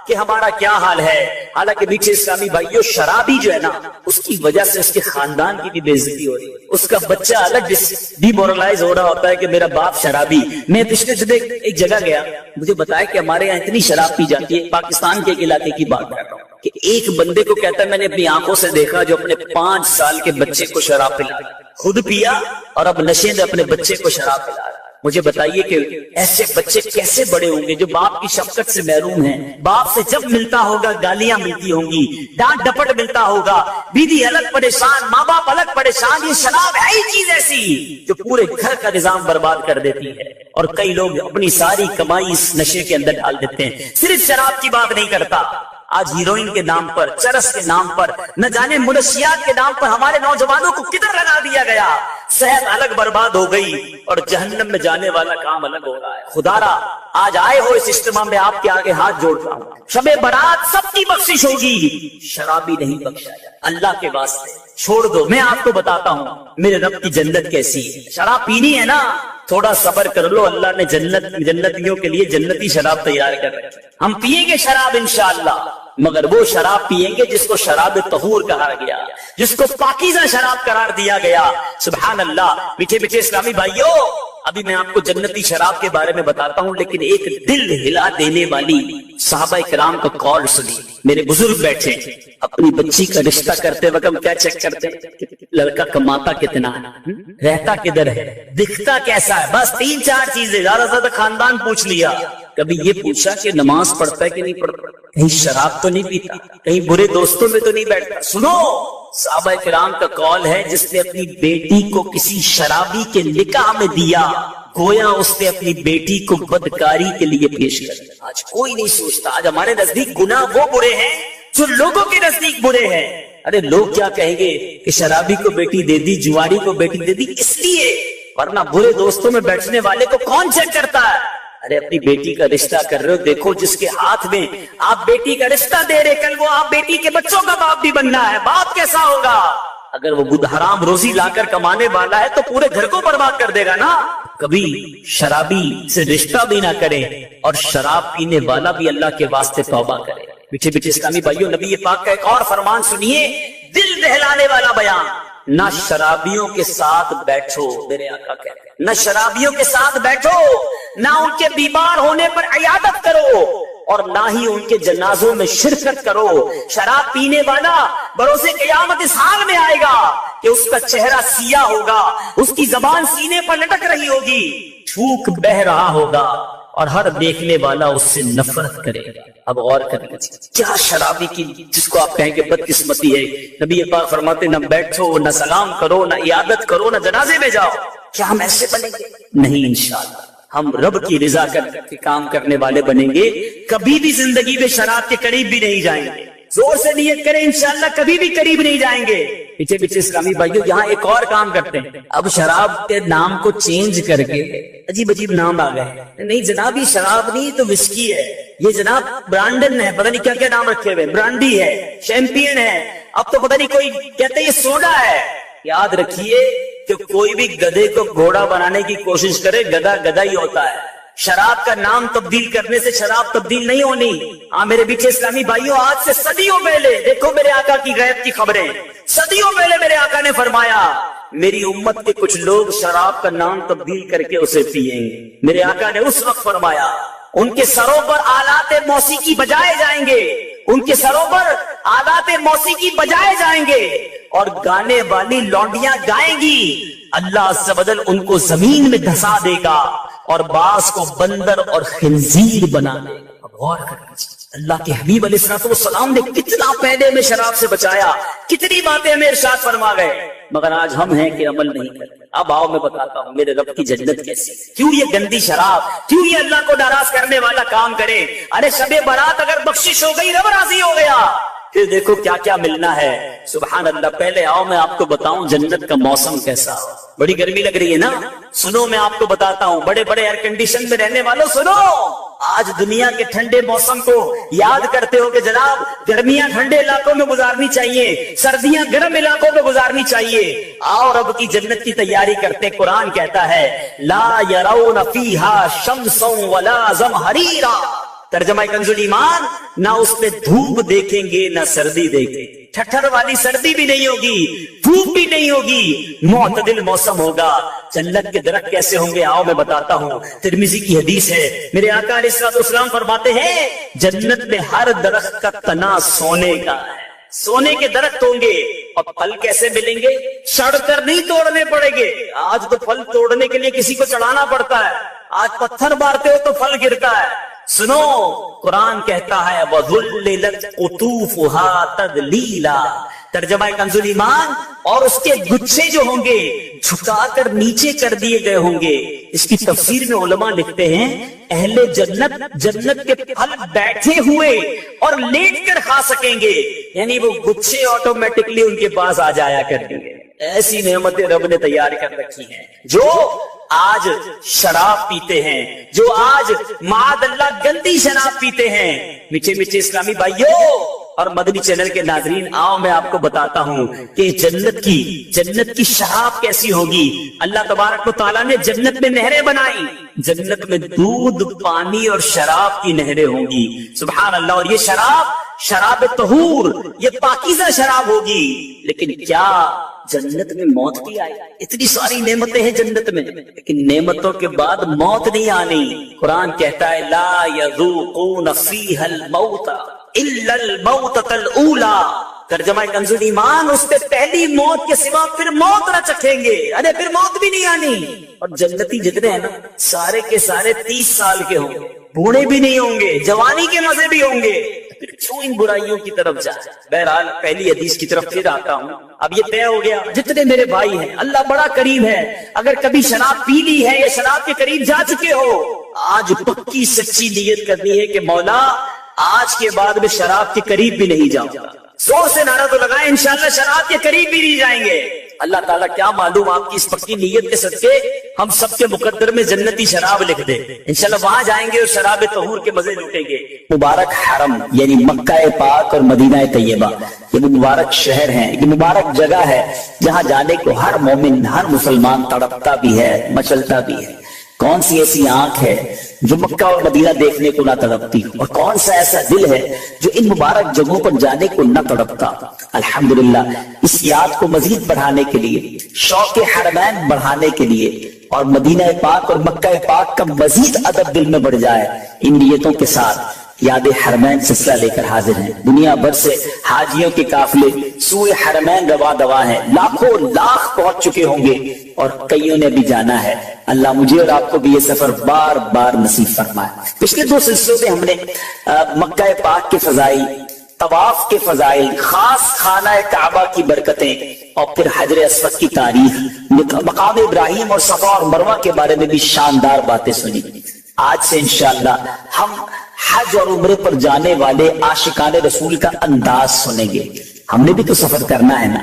کہ ہمارا کیا حال ہے۔ حالانکہ بیچ اسلامی بھائیوں شرابی جو ہے نا اس کی وجہ سے اس کے خاندان کی بھی بے عزتی ہو رہی ہے، اس کا بچہ الگ ڈی مورلائز ہو رہا ہوتا ہے کہ میرا باپ شرابی۔ میں پچھلے دنوں ایک جگہ گیا، مجھے بتایا کہ ہمارے یہاں اتنی شراب پی جاتی ہے، پاکستان کے ایک علاقے کی بات کر رہا ہوں، کہ ایک بندے کو کہتا ہے میں نے اپنی آنکھوں سے دیکھا جو اپنے 5 سال کے بچے کو شراب پلایا، خود پیا اور اب نشے میں اپنے بچے کو شراب پلا رہا۔ مجھے بتائیے کہ ایسے بچے کیسے بڑے ہوں گے جو باپ کی شفقت سے محروم ہیں، باپ سے جب ملتا ہوگا گالیاں ملتی ہوں گی، ڈانٹ ڈپٹ ملتا ہوگا، بیوی الگ پریشان، ماں باپ الگ پریشان۔ یہ شراب ہے ہی چیز ایسی جو پورے گھر کا نظام برباد کر دیتی ہے، اور کئی لوگ اپنی ساری کمائی اس نشے کے اندر ڈال دیتے ہیں۔ صرف شراب کی بات نہیں کرتا، آج ہیروئن کے نام پر، چرس کے نام پر، نہ جانے منشیات کے نام پر ہمارے نوجوانوں کو کدھر لگا دیا گیا، صحت الگ برباد ہو گئی اور جہنم میں جانے والا کام الگ ہو رہا ہے۔ خدا را آج آئے ہو اس اجتماع میں آپ کے آگے ہاتھ جوڑ رہا ہوں، شب برات سب کی بخشش ہوگی، شرابی نہیں بخشا جائے، اللہ کے واسطے چھوڑ دو۔ میں آپ کو بتاتا ہوں میرے رب کی جنت کیسی ہے۔ شراب پینی ہے نا، تھوڑا صبر کر لو، اللہ نے جنتیوں کے لیے جنتی شراب تیار کر رکھی، ہم پیئیں گے شراب انشاءاللہ، مگر وہ شراب پیئیں گے جس کو شراب طہور کہا گیا، جس کو پاکیزہ شراب قرار دیا گیا۔ سبحان اللہ۔ میٹھے میٹھے اسلامی بھائیوں، ابھی میں آپ کو جنتی شراب کے بارے میں بتاتا ہوں، لیکن ایک دل ہلا دینے والی صحابہ کرام کا کال سنی۔ میرے بزرگ بیٹھے اپنی بچی کا رشتہ کرتے وقت کیا چیک کرتے ہیں؟ لڑکا کماتا کتنا ہے، رہتا کدھر ہے، دکھتا کیسا ہے، بس 3-4 چیزیں، زیادہ زیادہ خاندان پوچھ لیا۔ کبھی یہ پوچھا کہ نماز پڑھتا ہے کہ نہیں پڑھتا، کہیں شراب تو نہیں پیتا، کہیں برے دوستوں میں تو نہیں بیٹھتا۔ سنو، صحابہ کرام کا کال ہے جس نے اپنی بیٹی کو کسی شرابی کے نکاح میں دیا، گویا اس نے اپنی بیٹی کو بدکاری کے لیے پیش کر دیا۔ آج کوئی نہیں سوچتا، آج ہمارے نزدیک گناہ وہ برے ہیں جو لوگوں کے نزدیک برے ہیں۔ ارے لوگ کیا کہیں گے کہ شرابی کو بیٹی دے دی، جواری کو بیٹی دے دی، اس لیے، ورنہ برے دوستوں میں بیٹھنے والے کو کون چیک کرتا ہے؟ ارے اپنی بیٹی کا رشتہ کر رہے ہو، دیکھو جس کے ہاتھ میں آپ بیٹی کا رشتہ دے رہے، کل وہ آپ بیٹی کے بچوں کا باپ بھی بننا ہے، باپ کیسا ہوگا؟ اگر وہ حرام روزی لا کر کمانے والا ہے تو پورے گھر کو برباد کر دے گا نا۔ کبھی شرابی سے رشتہ بھی نہ کرے اور شراب پینے والا بھی اللہ کے واسطے توبہ کرے۔ پیچھے پیچھے اسلامی بھائیوں، نبی پاک کا ایک اور فرمان سنیے، دل دہلانے والا بیان، نہ شرابیوں کے ساتھ بیٹھو، میرے آقا کہتے ہیں، نہ شرابیوں کے ساتھ بیٹھو، نہ ان کے بیمار ہونے پر عیادت کرو اور نہ ہی ان کے جنازوں میں شرکت کرو۔ شراب پینے والا بروز قیامت اس حال میں آئے گا کہ اس کا چہرہ سیاہ ہوگا، اس کی زبان سینے پر لٹک رہی ہوگی، تھوک بہ رہا ہوگا اور ہر دیکھنے والا اس سے نفرت کرے گا۔ اب غور کریں، کیا شرابی کی جس کو آپ کہیں کہ بدقسمتی ہے، نبی پاک فرماتے نہ بیٹھو، نہ سلام کرو، نہ عیادت کرو، نہ جنازے میں جاؤ۔ کیا ہم ایسے بنیں گے؟ نہیں، انشاءاللہ ہم رب کی رضا کر کے کام کرنے والے بنیں گے، کبھی بھی زندگی میں شراب کے قریب بھی نہیں جائیں گے۔ زور سے نیت کریں انشاءاللہ کبھی بھی قریب نہیں جائیں گے۔ پیچھے پیچھے اسلامی بھائیوں یہاں ایک اور کام کرتے ہیں، اب شراب کے نام کو چینج کر کے عجیب عجیب نام آ گئے، نہیں جناب یہ شراب نہیں تو وسکی ہے، یہ جناب برانڈن ہے، پتہ نہیں کیا کیا نام رکھے ہوئے، برانڈی ہے، شیمپین ہے، اب تو پتہ نہیں کوئی کہتے ہیں یہ سوڈا ہے۔ یاد رکھیے کہ کوئی بھی گدھے کو گھوڑا بنانے کی کوشش کرے گدھا گدھا ہی ہوتا ہے۔ شراب کا نام تبدیل کرنے سے شراب تبدیل نہیں ہونی۔ ہاں میرے پیچھے اسلامی بھائیوں آج سے صدیوں پہلے دیکھو میرے آقا کی غیب کی خبریں، صدیوں پہلے میرے آقا نے فرمایا میری امت کے کچھ لوگ شراب کا نام تبدیل کر کے اسے پیئیں گے۔ میرے آقا نے اس وقت فرمایا ان کے سروں پر آلات موسیقی بجائے جائیں گے، ان کے سروں پر آلات موسیقی بجائے جائیں گے اور گانے والی لونڈیاں گائیں گی، اللہ عز و جل ان کو زمین میں دھسا دے گا اور بعض کو بندر اور خنزیر بنا دے گا۔ غور کر لیجیے اللہ کے حبیب علیہ السلام نے کتنا پہلے میں شراب سے بچایا، کتنی باتیں ہمیں ارشاد فرما گئے، مگر آج ہم ہیں کہ عمل نہیں کرتے۔ اب آؤ میں بتاتا ہوں میرے رب کی جنت کیسی، کیوں یہ گندی شراب، کیوں یہ اللہ کو ناراض کرنے والا کام کرے۔ ارے شب برات اگر بخشش ہو گئی رب راضی ہو گیا، پھر دیکھو کیا کیا ملنا ہے۔ سبحان اللہ۔ پہلے آؤ میں آپ کو بتاؤں جنت کا موسم کیسا۔ بڑی گرمی لگ رہی ہے نا، سنو میں آپ کو بتاتا ہوں، بڑے بڑے ایئر کنڈیشن میں رہنے والوں سنو، آج دنیا کے ٹھنڈے موسم کو یاد کرتے ہو کہ جناب گرمیاں ٹھنڈے علاقوں میں گزارنی چاہیے، سردیاں گرم علاقوں میں گزارنی چاہیے۔ آؤ رب کی جنت کی تیاری کرتے۔ قرآن کہتا ہے لا یرون فیہا شمسا ولا زمہریرا، ترجمہ کنز ایمان، نہ اس پہ دھوپ دیکھیں گے نہ سردی دیکھیں گے، ٹھٹھر والی سردی بھی نہیں ہوگی، دھوپ بھی نہیں ہوگی، معتدل موسم ہوگا۔ جنت کے درخت کیسے ہوں گے آؤ میں بتاتا ہوں، ترمذی کی حدیث ہے، میرے آقا علیہ السلام فرماتے ہیں جنت میں ہر درخت کا تنا سونے کا ہے، سونے کے درخت ہوں گے۔ اور پھل کیسے ملیں گے؟ سڑ کر نہیں توڑنے پڑیں گے، آج تو پھل توڑنے کے لیے کسی کو چڑھانا پڑتا ہے، آج پتھر مارتے ہو تو پھل گرتا ہے۔ سنو قرآن کہتا ہے وَذُلِّلَتْ قُطُوفُهَا تَذْلِيلًا، ترجمہ کنز ایمان، اور اس کے گچھے جو ہوں گے جھکا کر نیچے کر دیے گئے ہوں گے۔ اس کی تفسیر میں علماء لکھتے ہیں اہل جنت جنت کے پھل بیٹھے ہوئے اور لیٹ کر کھا سکیں گے، یعنی وہ گچھے آٹومیٹکلی ان کے پاس آ جایا کریں گے۔ ایسی نعمتیں رب نے تیار کر رکھی ہیں۔ جو آج شراب پیتے ہیں، جو آج معاذ اللہ گندی شراب پیتے ہیں، میٹھے میٹھے اسلامی بھائیوں اور مدنی چینل کے ناظرین، آؤ میں آپ کو بتاتا ہوں کہ جنت کی شراب کیسی ہوگی۔ اللہ تبارک و تعالیٰ نے جنت میں نہریں بنائی، جنت میں دودھ پانی اور شراب کی نہریں ہوں گی۔ سبحان اللہ۔ اور یہ شراب طہور، یہ پاکیزہ شراب ہوگی۔ لیکن کیا جنت میں موت بھی آئی؟ اتنی ساری نعمتیں ہیں جنت میں، لیکن نعمتوں کے بعد موت نہیں آنی۔ قرآن کہتا ہے لا یذوقون فیہا الموت الا الموتۃ الاولی، ترجمہ کنز ایمان، اس پہ پہلی موت کے سوا پھر موت نہ چکھیں گے، ارے پھر موت بھی نہیں آنی۔ اور جنتی جتنے ہیں نا سارے کے سارے 30 سال کے ہوں گے، بوڑھے بھی نہیں ہوں گے، جوانی کے مزے بھی ہوں گے، پھر کیوں ان برائیوں کی طرف جائے۔ بہرحال پہلی حدیث کی طرف پھر آتا ہوں۔ اب یہ طے ہو گیا جتنے میرے بھائی ہیں اللہ بڑا کریم ہے، اگر کبھی شراب پی لی ہے یا شراب کے قریب جا چکے ہو، آج پکی سچی نیت کرنی ہے کہ مولا آج کے بعد میں شراب کے قریب بھی نہیں جاؤں گا۔ زور سے نعرہ تو لگائیں انشاءاللہ شراب کے قریب بھی نہیں جائیں گے۔ اللہ تعالیٰ کیا معلوم آپ کی اس پکی نیت کے صدقے ہم سب کے مقدر میں جنتی شراب لکھ دے، انشاءاللہ وہاں جائیں گے اور شراب طہور کے مزے لوٹیں گے۔ مبارک حرم یعنی مکہ پاک اور مدینہ طیبہ، یہ مبارک شہر ہیں، یہ مبارک جگہ ہے جہاں جانے کو ہر مومن ہر مسلمان تڑپتا بھی ہے، مچلتا بھی ہے۔ کون سی ایسی آنکھ ہے جو مکہ اور مدینہ دیکھنے کو نہ تڑپتی، اور کون سا ایسا دل ہے جو ان مبارک جگہوں پر جانے کو نہ تڑپتا۔ الحمدللہ اس یاد کو مزید بڑھانے کے لیے، شوق حرمین بڑھانے کے لیے، اور مدینہ پاک اور مکہ پاک کا مزید ادب دل میں بڑھ جائے، ان نیتوں کے ساتھ یاد حرمین سلسلہ لے کر حاضر ہیں۔ دنیا بھر سے حاجیوں کے قافلے سوئے حرمین روا دوا ہیں، لاکھوں لاکھ پہنچ چکے ہوں گے اور کئیوں نے بھی جانا ہے۔ اللہ مجھے اور آپ کو بھی یہ سفر بار بار نصیب فرمائے۔ پچھلے 2 سلسلوں میں ہم نے مکہ پاک کے فضائل، طواف کے فضائل، خاص خانہ کعبہ کی برکتیں، اور پھر حجر اسود کی تاریخ، مقام ابراہیم اور صفا اور مروہ کے بارے میں بھی شاندار باتیں سنی۔ آج سے انشاءاللہ ہم حج اور عمرے پر جانے والے عاشقان رسول کا انداز سنیں گے. ہم نے بھی تو سفر کرنا ہے نا,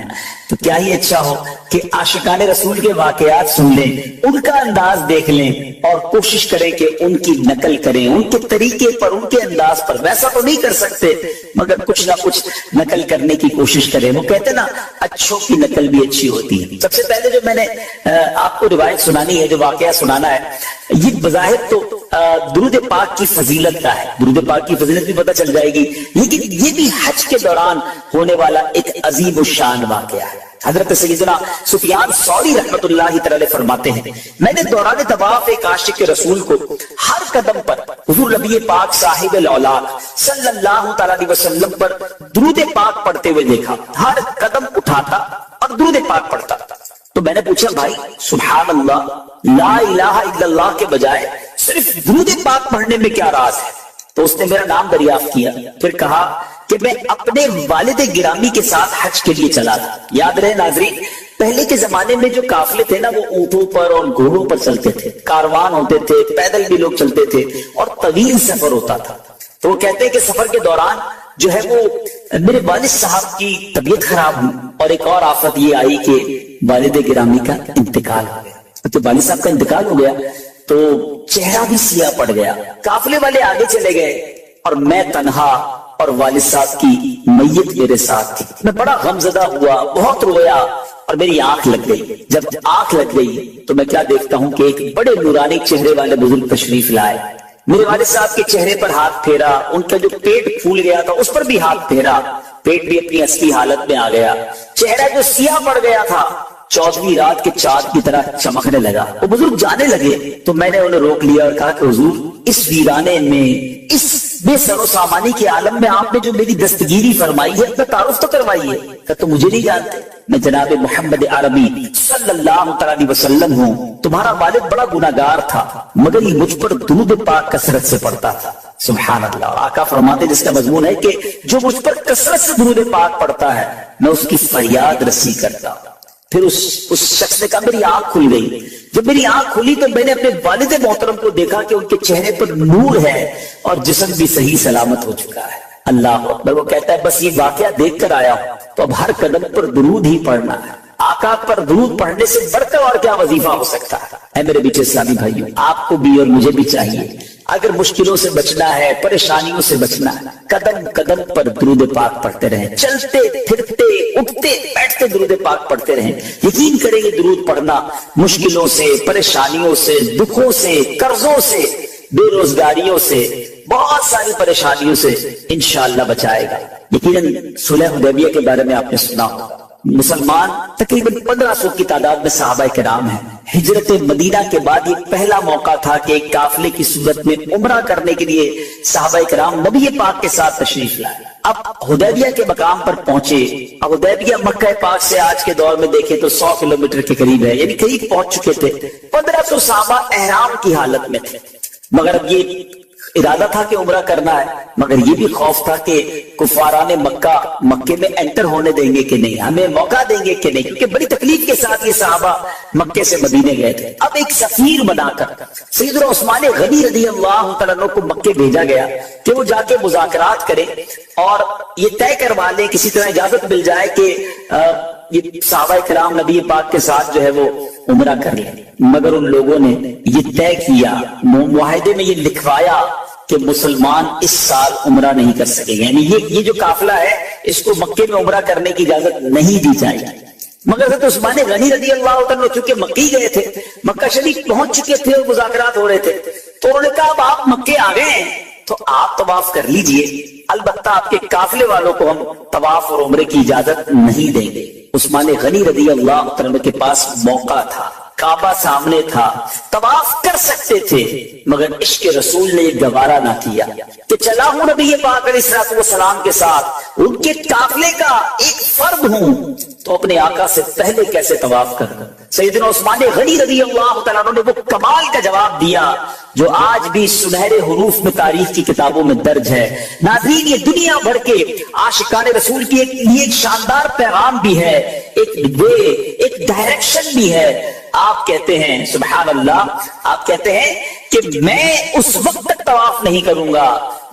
تو کیا ہی اچھا ہو کہ عاشقان رسول کے واقعات سن لیں, ان کا انداز دیکھ لیں اور کوشش کریں کہ ان کی نقل کریں, ان کے طریقے پر, ان کے انداز پر. ویسا تو نہیں کر سکتے مگر کچھ نہ کچھ نقل کرنے کی کوشش کریں. وہ کہتے نا اچھوں کی نقل بھی اچھی ہوتی ہے. سب سے پہلے جو میں نے آپ کو روایت سنانی ہے, جو واقعہ سنانا ہے, یہ بظاہر تو درود پاک کی فضیلت کا ہے, درود پاک کی فضیلت بھی پتہ چل جائے گی, لیکن یہ بھی حج کے دوران ہونے والا ایک عظیم الشان واقعہ ہے. حضرت سیدنا سفیان ثوری رحمۃ اللہ تعالی فرماتے ہیں, میں نے دوران طواف ایک عاشق رسول کو ہر قدم پر حضور نبی پاک صاحب الاولاق صلی اللہ تعالی علیہ وسلم پر درود پاک پڑھتے ہوئے دیکھا. ہر قدم اٹھاتا اور درود پاک پڑھتا. تو میں نے پوچھا, بھائی سبحان اللہ, لا الہ الا اللہ کے بجائے صرف درود پاک پڑھنے میں کیا راز ہے؟ تو اس نے میرا نام دریافت کیا, پھر کہا کہ میں اپنے والد گرامی کے ساتھ حج کے لیے چلا تھا. یاد رہے ناظرین, پہلے کے زمانے میں جو قافلے تھے نا وہ اونٹوں پر اور گھوڑوں پر چلتے تھے, کاروان ہوتے تھے, پیدل بھی لوگ چلتے تھے اور طویل سفر ہوتا تھا. تو وہ کہتے ہیں کہ سفر کے دوران جو ہے وہ میرے والد صاحب کی طبیعت خراب ہوئی اور ایک اور آفت یہ آئی کہ والد گرامی کا انتقال ہو گیا. تو والد صاحب کا انتقال ہو گیا تو چہرہ بھی سیاہ پڑ گیا. قافلے والے آگے چلے گئے اور میں تنہا اور والد صاحب کی میت میرے ساتھ تھی. میں بڑا غمزدہ ہوا, بہت رویا اور میری آنکھ لگ گئی. جب آنکھ لگ گئی تو میں کیا دیکھتا ہوں کہ ایک بڑے نورانی چہرے والے بزرگ تشریف لائے. میرے والد صاحب کے چہرے پر ہاتھ پھیرا, ان کا جو پیٹ پھول گیا تھا اس پر بھی ہاتھ پھیرا, پیٹ بھی اپنی اصلی حالت میں آ گیا. چہرہ جو سیاہ پڑ گیا تھا 14ویں رات کے چاند کی طرح چمکنے لگا. وہ بزرگ جانے لگے تو میں نے انہیں روک لیا اور کہا کہ حضور, اس ویرانے میں, اس بے سر و سامانی کے عالم میں آپ نے جو میری دستگیری فرمائی ہے اپنا تعارف تو کروائیے. کہ تو مجھے نہیں جانتے, میں جناب محمد عربی صلی اللہ علیہ وسلم ہوں. تمہارا والد بڑا گناہگار تھا مگر یہ مجھ پر درود پاک کثرت سے پڑھتا تھا. سبحان اللہ. آقا فرماتے جس کا مضمون ہے کہ جو مجھ پر کثرت سے درود پاک پڑھتا ہے میں اس کی فریاد رسی کرتا ہوں. پھر اس شخص نے کہا میری آنکھ کھل گئی. جب میری آنکھ کھلی تو میں نے اپنے والد محترم کو دیکھا کہ ان کے چہرے پر نور ہے اور جسم بھی صحیح سلامت ہو چکا ہے. اللہ اکبر. وہ کہتا ہے بس یہ واقعہ دیکھ کر آیا ہوں تو اب ہر قدم پر درود ہی پڑھنا ہے. آقا پر درود پڑھنے سے بڑھ کر اور کیا وظیفہ ہو سکتا ہے؟ اے میرے بیچے اسلامی بھائیوں, آپ کو بھی اور مجھے بھی چاہیے اگر مشکلوں سے بچنا ہے, پریشانیوں سے بچنا ہے, قدم قدم پر درود پاک پڑھتے رہیں. چلتے پھرتے اٹھتے بیٹھتے درود پاک پڑھتے رہیں. یقین کریں یہ درود پڑھنا مشکلوں سے, پریشانیوں سے, دکھوں سے, قرضوں سے, بے روزگاریوں سے, بہت ساری پریشانیوں سے انشاءاللہ بچائے گا. یقیناً صلح حدیبیہ کے بارے میں آپ نے سنا ہوگا. مسلمان تقریباً 1500 کی تعداد میں صحابہ کرام ہیں. ہجرت مدینہ کے بعد یہ پہلا موقع تھا کہ ایک قافلے کی صورت میں عمرہ کرنے کے لیے صحابہ کرام نبی پاک کے ساتھ تشریف لائے. اب حدیبیہ کے مقام پر پہنچے. اب حدیبیہ مکہ پاک سے آج کے دور میں دیکھیں تو 100 کلومیٹر کے قریب ہے, یعنی قریب پہنچ چکے تھے. 1500 صحابہ احرام کی حالت میں تھے. مگر اب یہ ارادہ تھا کہ عمرہ کرنا ہے, مگر یہ بھی خوف تھا کہ کفاران مکے میں انٹر ہونے دیں گے کہ نہیں, ہمیں موقع دیں گے کہ نہیں, کیونکہ بڑی تکلیف کے ساتھ یہ صحابہ مکے سے مدینے گئے تھے. اب ایک سفیر بنا کر سیدنا عثمان غنی رضی اللہ تعالیٰ عنہ کو مکے بھیجا گیا کہ وہ جا کے مذاکرات کرے اور یہ طے کروا لے, کسی طرح اجازت مل جائے کہ یہ صحابہ کرام نبی پاک کے ساتھ جو ہے وہ عمرہ کر لیں. مگر ان لوگوں نے یہ طے کیا, معاہدے میں یہ لکھوایا کہ مسلمان اس سال عمرہ نہیں کر سکے گا, یعنی یہ جو قافلہ ہے اس کو مکے میں عمرہ کرنے کی اجازت نہیں دی جائے گی. مگر حضرت عثمان غنی رضی اللہ عنہ چونکہ مکی گئے تھے, مکہ شریف پہنچ چکے تھے اور مذاکرات ہو رہے تھے, تو انہوں نے کہا اب آپ مکے آ گئے ہیں تو آپ طواف کر لیجئے, البتہ آپ کے قافلے والوں کو ہم طواف اور عمرے کی اجازت نہیں دیں گے. عثمان غنی رضی اللہ عنہ کے پاس موقع تھا, کعبہ سامنے تھا, طواف کر سکتے تھے, مگر عشق رسول نے یہ گوارا نہ کیا کہ چلا ہوں نبی پاک علیہ السلام کے ساتھ, ان کے قافلے کا ایک فرد ہوں تو اپنے آقا سے پہلے کیسے طواف کر. سیدنا عثمان غنی رضی اللہ تعالیٰ عنہ نے وہ کمال کا جواب دیا جو آج بھی سنہرے حروف میں تاریخ کی کتابوں میں درج ہے. ناظرین, یہ دنیا بھر کے عاشقان رسول کی ایک شاندار پیغام بھی ہے, ایک ڈائریکشن بھی ہے. آپ کہتے ہیں سبحان اللہ, آپ کہتے ہیں کہ میں اس وقت تک طواف نہیں کروں گا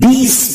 20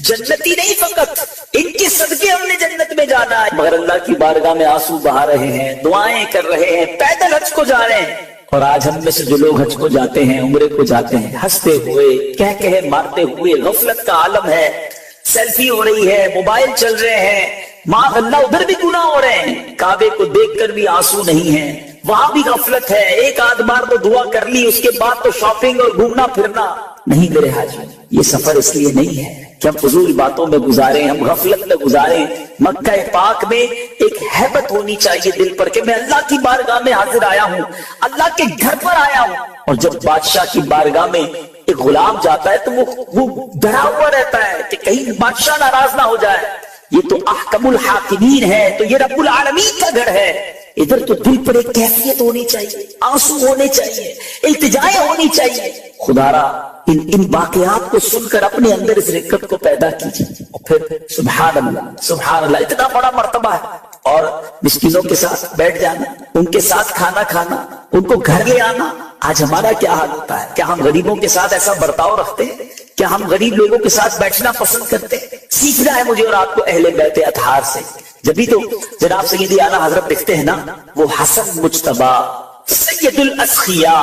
جنتی نہیں فقط، ان کے صدقے ہم نے جنت میں جانا ہے، مگر اللہ کی بارگاہ میں آنسو بہا رہے ہیں، دعائیں کر رہے ہیں، پیدل حج کو جا رہے ہیں۔ اور آج ہم میں سے جو لوگ حج کو جاتے ہیں، عمرے کو جاتے ہیں، ہنستے ہوئے کہہ مارتے ہوئے، غفلت کا عالم ہے، سیلفی ہو رہی ہے، موبائل چل رہے ہیں، ماں اللہ ادھر بھی گناہ ہو رہے ہیں، کعبے کو دیکھ کر بھی آنسو نہیں ہے، وہاں بھی غفلت ہے، ایک آدھ بار تو دعا کر لی، اس کے بعد تو شاپنگ اور گھومنا پھرنا نہیں۔ میرے حاجی یہ سفر اس لیے نہیں ہے کہ ہم فضول باتوں میں گزاریں، ہم غفلت میں گزاریں۔ مکہ پاک میں ایک ہیبت ہونی چاہیے دل پر کہ میں اللہ کی بارگاہ میں حاضر آیا ہوں، اللہ کے گھر پر آیا ہوں۔ اور جب بادشاہ کی بارگاہ میں ایک غلام جاتا ہے تو وہ ڈرا ہوا رہتا ہے کہ کہیں بادشاہ ناراض نہ ہو جائے، یہ تو احکم الحاکمین ہے، تو یہ رب العالمین کا گھر ہے۔ ادھر تو دل پر ایک کیفیت ہونی چاہیے، آنسو ہونے چاہیے، التجائیں ہونی چاہیے۔ خدا را ان واقعات کو سن کر اپنے اندر اس رقت کو پیدا کیجیے، اور پھر سبحان اللہ، اتنا بڑا مرتبہ ہے۔ اور مسکینوں کے ساتھ بیٹھ جانا، ان کے ساتھ کھانا کھانا، ان کو گھر لے آنا۔ آج ہمارا کیا حال ہوتا ہے؟ کیا ہم غریبوں کے ساتھ ایسا برتاؤ رکھتے ہیں؟ کیا ہم غریب لوگوں کے ساتھ بیٹھنا پسند کرتے ہیں؟ سیکھنا ہے مجھے اور آپ کو اہل بیت اطہار سے۔ جبھی تو جناب سیدی اعلیٰ حضرت لکھتے ہیں نا، وہ حسن مجتبی سید الاسخیاء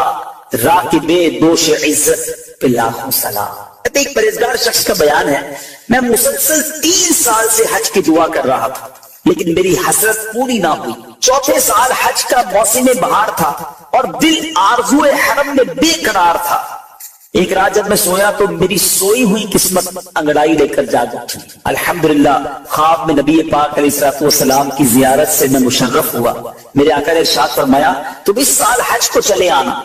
راکب دوش عزت پہ لاکھوں سلام۔ ایک پرہیزگار شخص کا بیان ہے، میں مسلسل 3 سال سے حج کی دعا کر رہا تھا لیکن میری حسرت پوری نہ ہوئی۔ 4تھے سال حج کا موسم بہار تھا اور دل آرزو حرم میں بے قرار تھا۔ ایک رات جب میں سویا تو میری سوئی ہوئی قسمت انگڑائی لے کر جاگ اٹھی۔ الحمدللہ خواب میں نبی پاک علیہ السلام کی زیارت سے میں مشرف ہوا۔ میرے آقا نے ارشاد فرمایا تم اس سال حج کو چلے آنا۔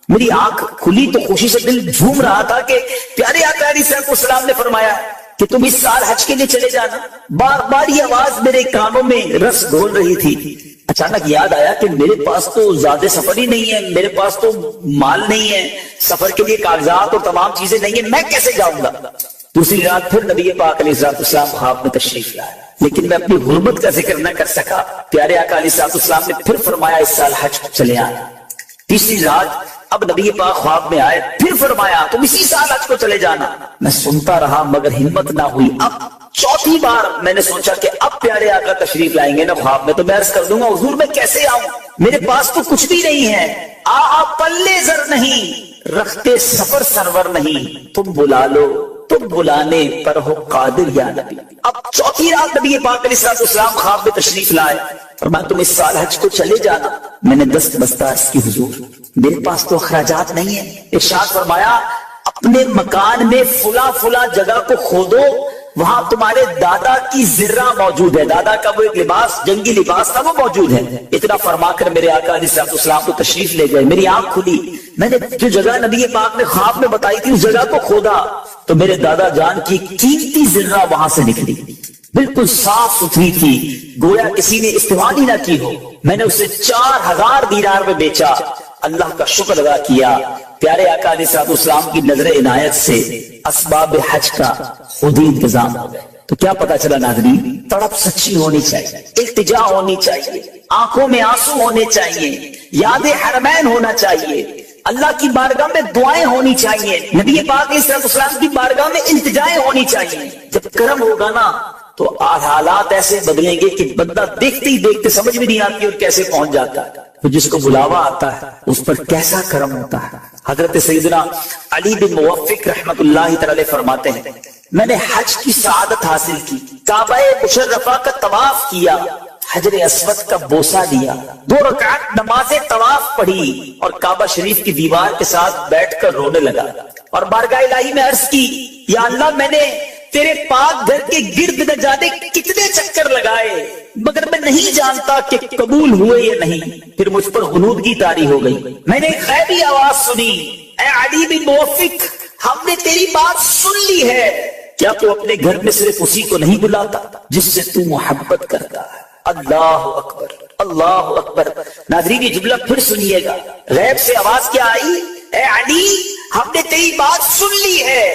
میری آنکھ کھلی تو خوشی سے دل جھوم رہا تھا کہ پیارے آقا علیہ السلام نے فرمایا کہ تم اس سال حج کے لیے چلے جانا۔ بار بار یہ آواز میرے کانوں میں رس گھول رہی تھی۔ اچانک یاد آیا کہ میرے پاس تو زیادہ سفر ہی نہیں ہے، میرے پاس تو مال نہیں ہے، سفر کے لیے کاغذات اور تمام چیزیں نہیں ہیں، میں کیسے جاؤں گا؟ دوسری رات پھر نبی پاک علیہ السلام خواب میں تشریف لائے لیکن میں اپنی غربت کا ذکر نہ کر سکا۔ پیارے آقا علیہ السلام نے پھر فرمایا اس سال حج کو چلے آنا۔ تیسری رات اب نبی پاک خواب میں آئے، پھر فرمایا تم اسی سال حج کو چلے جانا۔ میں سنتا رہا مگر ہمت نہ ہوئی۔ اب 4تھی بار میں نے سوچا کہ اب پیارے آقا تشریف لائیں گے نا خواب میں تو میں عرض کر دوں گا حضور میں کیسے آؤں، میرے پاس تو کچھ بھی نہیں ہے، پلے زر نہیں، رکھتے سفر سرور نہیں، تم بلا لو تم بلانے پر ہو قادر یا نبی۔ اب 4تھی رات نبی پاک علیہ السلام خواب میں تشریف لائے، فرمایا تم اس سال حج کو چلے جانا۔ میں نے دست بستہ عرض کی حضور میرے پاس تو اخراجات نہیں ہے۔ ارشاد فرمایا اپنے مکان میں فلاں جگہ کو کھودو، وہاں تمہارے دادا کی زرہ موجود ہے، دادا کا وہ ایک لباس جنگی لباس تھا وہ موجود ہے۔ اتنا فرما کر میرے آقا علیہ السلام کو تشریف لے گئے۔ میری آنکھ کھلی، میں نے جو جگہ نبی پاک نے خواب میں بتائی تھی اس جگہ کو کھودا تو میرے دادا جان کی قیمتی زرہ وہاں سے نکلی، بالکل صاف ستھری تھی، گویا کسی نے استعمال ہی نہ کی ہو۔ میں نے اسے 4000 دینار میں بیچا، اللہ کا شکر ادا کیا۔ پیارے آقا علیہ السلام کی نظر عنایت سے اسباب حج کا خود ہی انتظام ہو گئے۔ تو کیا پتا چلا ناظرین، تڑپ سچی ہونی چاہیے، التجا ہونی چاہیے، آنکھوں میں آنسو ہونے چاہیے، یاد حرمین ہونا چاہیے، اللہ کی بارگاہ میں دعائیں ہونی چاہیے، نبی پاک علیہ السلام کی بارگاہ میں التجائیں ہونی چاہیے۔ جب کرم ہوگا نا تو حالات ایسے بدلیں گے کہ بندہ دیکھتے ہی دیکھتے سمجھ بھی نہیں آتی اور کیسے پہنچ جاتا ہے۔ تو جس کو بلاوا آتا ہے اس پر کیسا کرم ہوتا ہے۔ حضرت سیدنا علی بن موفق رحمت اللہ تعالی فرماتے ہیں میں نے حج کی سعادت حاصل کی، کعبہ مشرفہ کا طواف کیا، حجر اسود کا بوسہ لیا، 2 رکعت نماز طواف پڑھی اور کعبہ شریف کی دیوار کے ساتھ بیٹھ کر رونے لگا اور بارگاہ الہی میں عرض کی یا اللہ میں نے تیرے پاک گھر کے گرد نہ جانے کتنے چکر لگائے مگر میں نہیں جانتا کہ قبول ہوئے یا نہیں۔ پھر مجھ پر غنودگی طاری ہو گئی، میں نے ایک غیبی آواز سنی، اے علی بن موفق ہم نے تیری بات سن لی ہے، کیا تو اپنے گھر میں صرف اسی کو نہیں بلاتا جس سے تو محبت کرتا ہے؟ اللہ اکبر اللہ اکبر۔ ناظرین یہ جملہ پھر سنیے گا، غیب سے آواز کیا آئی؟ اے علی ہم نے تیری بات سن لی ہے،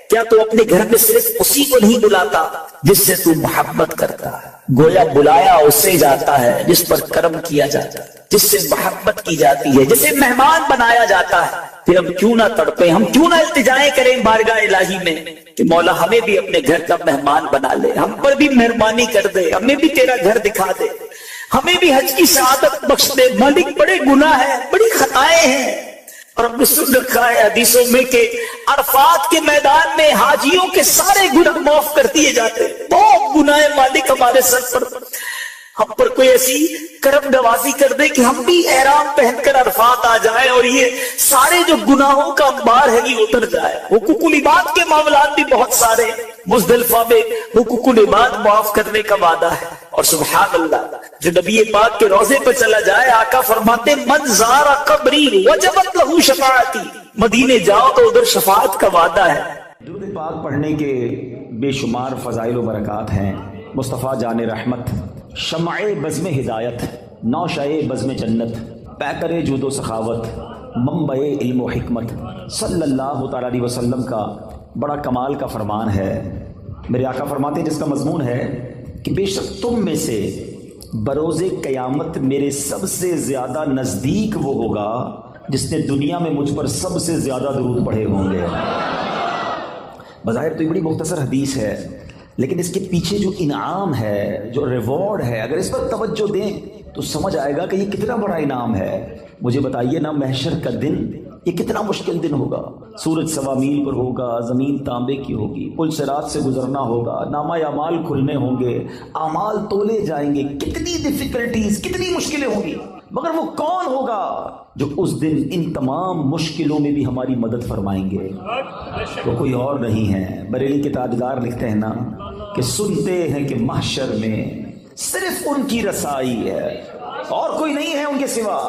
کیا تو اپنے گھر میں صرف اسی کو نہیں بلاتا جس سے تو محبت کرتا ہے؟ گویا بلایا اسے جاتا ہے جس پر کرم کیا جاتا ہے، جس سے محبت کی جاتی ہے، جسے مہمان بنایا جاتا ہے۔ پھر ہم کیوں نہ تڑپیں، ہم کیوں نہ التجائیں کریں بارگاہ الہی میں کہ مولا ہمیں بھی اپنے گھر کا مہمان بنا لے، ہم پر بھی مہربانی کر دے، ہمیں بھی تیرا گھر دکھا دے، ہمیں بھی حج کی سعادت بخش دے۔ مالک بڑے گناہ ہیں، بڑی خطائیں ہیں، اور ہم نے سن رکھا ہے حدیثوں میں کہ عرفات کے میدان میں حاجیوں کے سارے گناہ معاف کر دیے جاتے ہیں۔ بہت گناہ ہے مالک ہمارے سر پر، ہم پر کوئی ایسی کرم نوازی کر دے کہ ہم بھی احرام پہن کر عرفات آ جائیں اور یہ سارے جو گناہوں کا انبار ہے یہ اتر جائے۔ حقوق العباد کے معاملات بھی بہت سارے، مزدلفہ میں حقوق العباد معاف کرنے کا وعدہ ہے، اور سبحان اللہ جو نبی پاک کے روضے پہ چلا جائے، آقا فرماتے من زار قبری وجبت لہ شفاعتی، مدینے جاؤ تو ادھر شفاعت کا وعدہ ہے۔ درود پاک پڑھنے کے بے شمار فضائل و برکات ہیں۔ مصطفیٰ جان رحمت، شمع بزم ہدایت، نوشہ بزم جنت، پیکر جود و سخاوت، منبع علم و حکمت، صلی اللہ تعالیٰ علیہ وسلم کا بڑا کمال کا فرمان ہے۔ میرے آقا فرماتے ہیں جس کا مضمون ہے کہ بے شک تم میں سے بروز قیامت میرے سب سے زیادہ نزدیک وہ ہوگا جس نے دنیا میں مجھ پر سب سے زیادہ درود پڑھے ہوں گے۔ بظاہر تو یہ بڑی مختصر حدیث ہے، لیکن اس کے پیچھے جو انعام ہے، جو ریوارڈ ہے، اگر اس پر توجہ دیں تو سمجھ آئے گا کہ یہ کتنا بڑا انعام ہے۔ مجھے بتائیے نا، محشر کا دن یہ کتنا مشکل دن ہوگا۔ سورج سوا میل پر ہوگا، زمین تانبے کی ہوگی، پل صراط سے گزرنا ہوگا، نامہ اعمال کھلنے ہوں گے، اعمال تولے جائیں گے، کتنی ڈیفیکلٹیز، کتنی مشکلیں ہوں گی، مگر وہ کون ہوگا جو اس دن ان تمام مشکلوں میں بھی ہماری مدد فرمائیں گے؟ وہ کوئی اور نہیں ہے۔ بریلی کے تاجدار لکھتے ہیں نا کہ سنتے ہیں کہ محشر میں صرف ان کی رسائی ہے، اور کوئی نہیں ہے ان کے سوا۔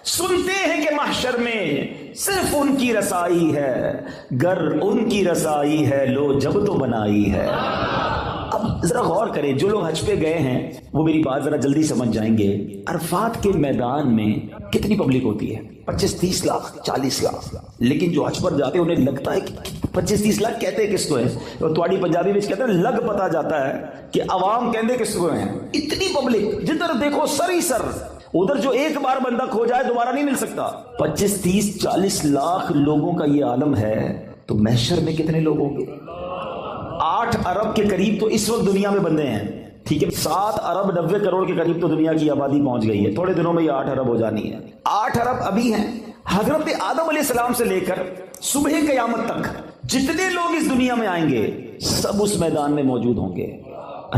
سنتے ہیں کہ محشر میں صرف ان کی رسائی ہے، گر ان کی رسائی ہے لو جب تو بنائی ہے۔ اب ذرا غور کریں، جو لوگ حج پہ گئے ہیں وہ میری بات ذرا جلدی سمجھ جائیں گے۔ عرفات کے میدان میں کتنی پبلک ہوتی ہے؟ 25-30 لاکھ، 40 لاکھ، لیکن جو حج پر جاتے ہیں انہیں لگتا ہے کہ 25-30 لاکھ کہتے کس کو ہے؟ اور تواڑی پنجابی میں کہتے ہیں لگ پتا جاتا ہے کہ عوام کہندے کس کو ہیں۔ اتنی پبلک، جدھر دیکھو سر ہی سر، ادھر جو ایک بار بندہ کھو جائے دوبارہ نہیں مل سکتا۔ 25-30-40 لاکھ لوگوں کا یہ عالم ہے، تو محشر میں کتنے لوگ ہوں گے؟ 8 ارب کے قریب تو اس وقت دنیا میں بندے ہیں، ٹھیک ہے، 7 ارب 90 کروڑ کے قریب تو دنیا کی آبادی پہنچ گئی ہے، تھوڑے دنوں میں یہ 8 ارب ہو جانی ہے۔ 8 ارب ابھی ہیں۔ حضرت آدم علیہ السلام سے لے کر صبح قیامت تک جتنے لوگ اس دنیا میں آئیں گے سب اس میدان میں موجود ہوں گے۔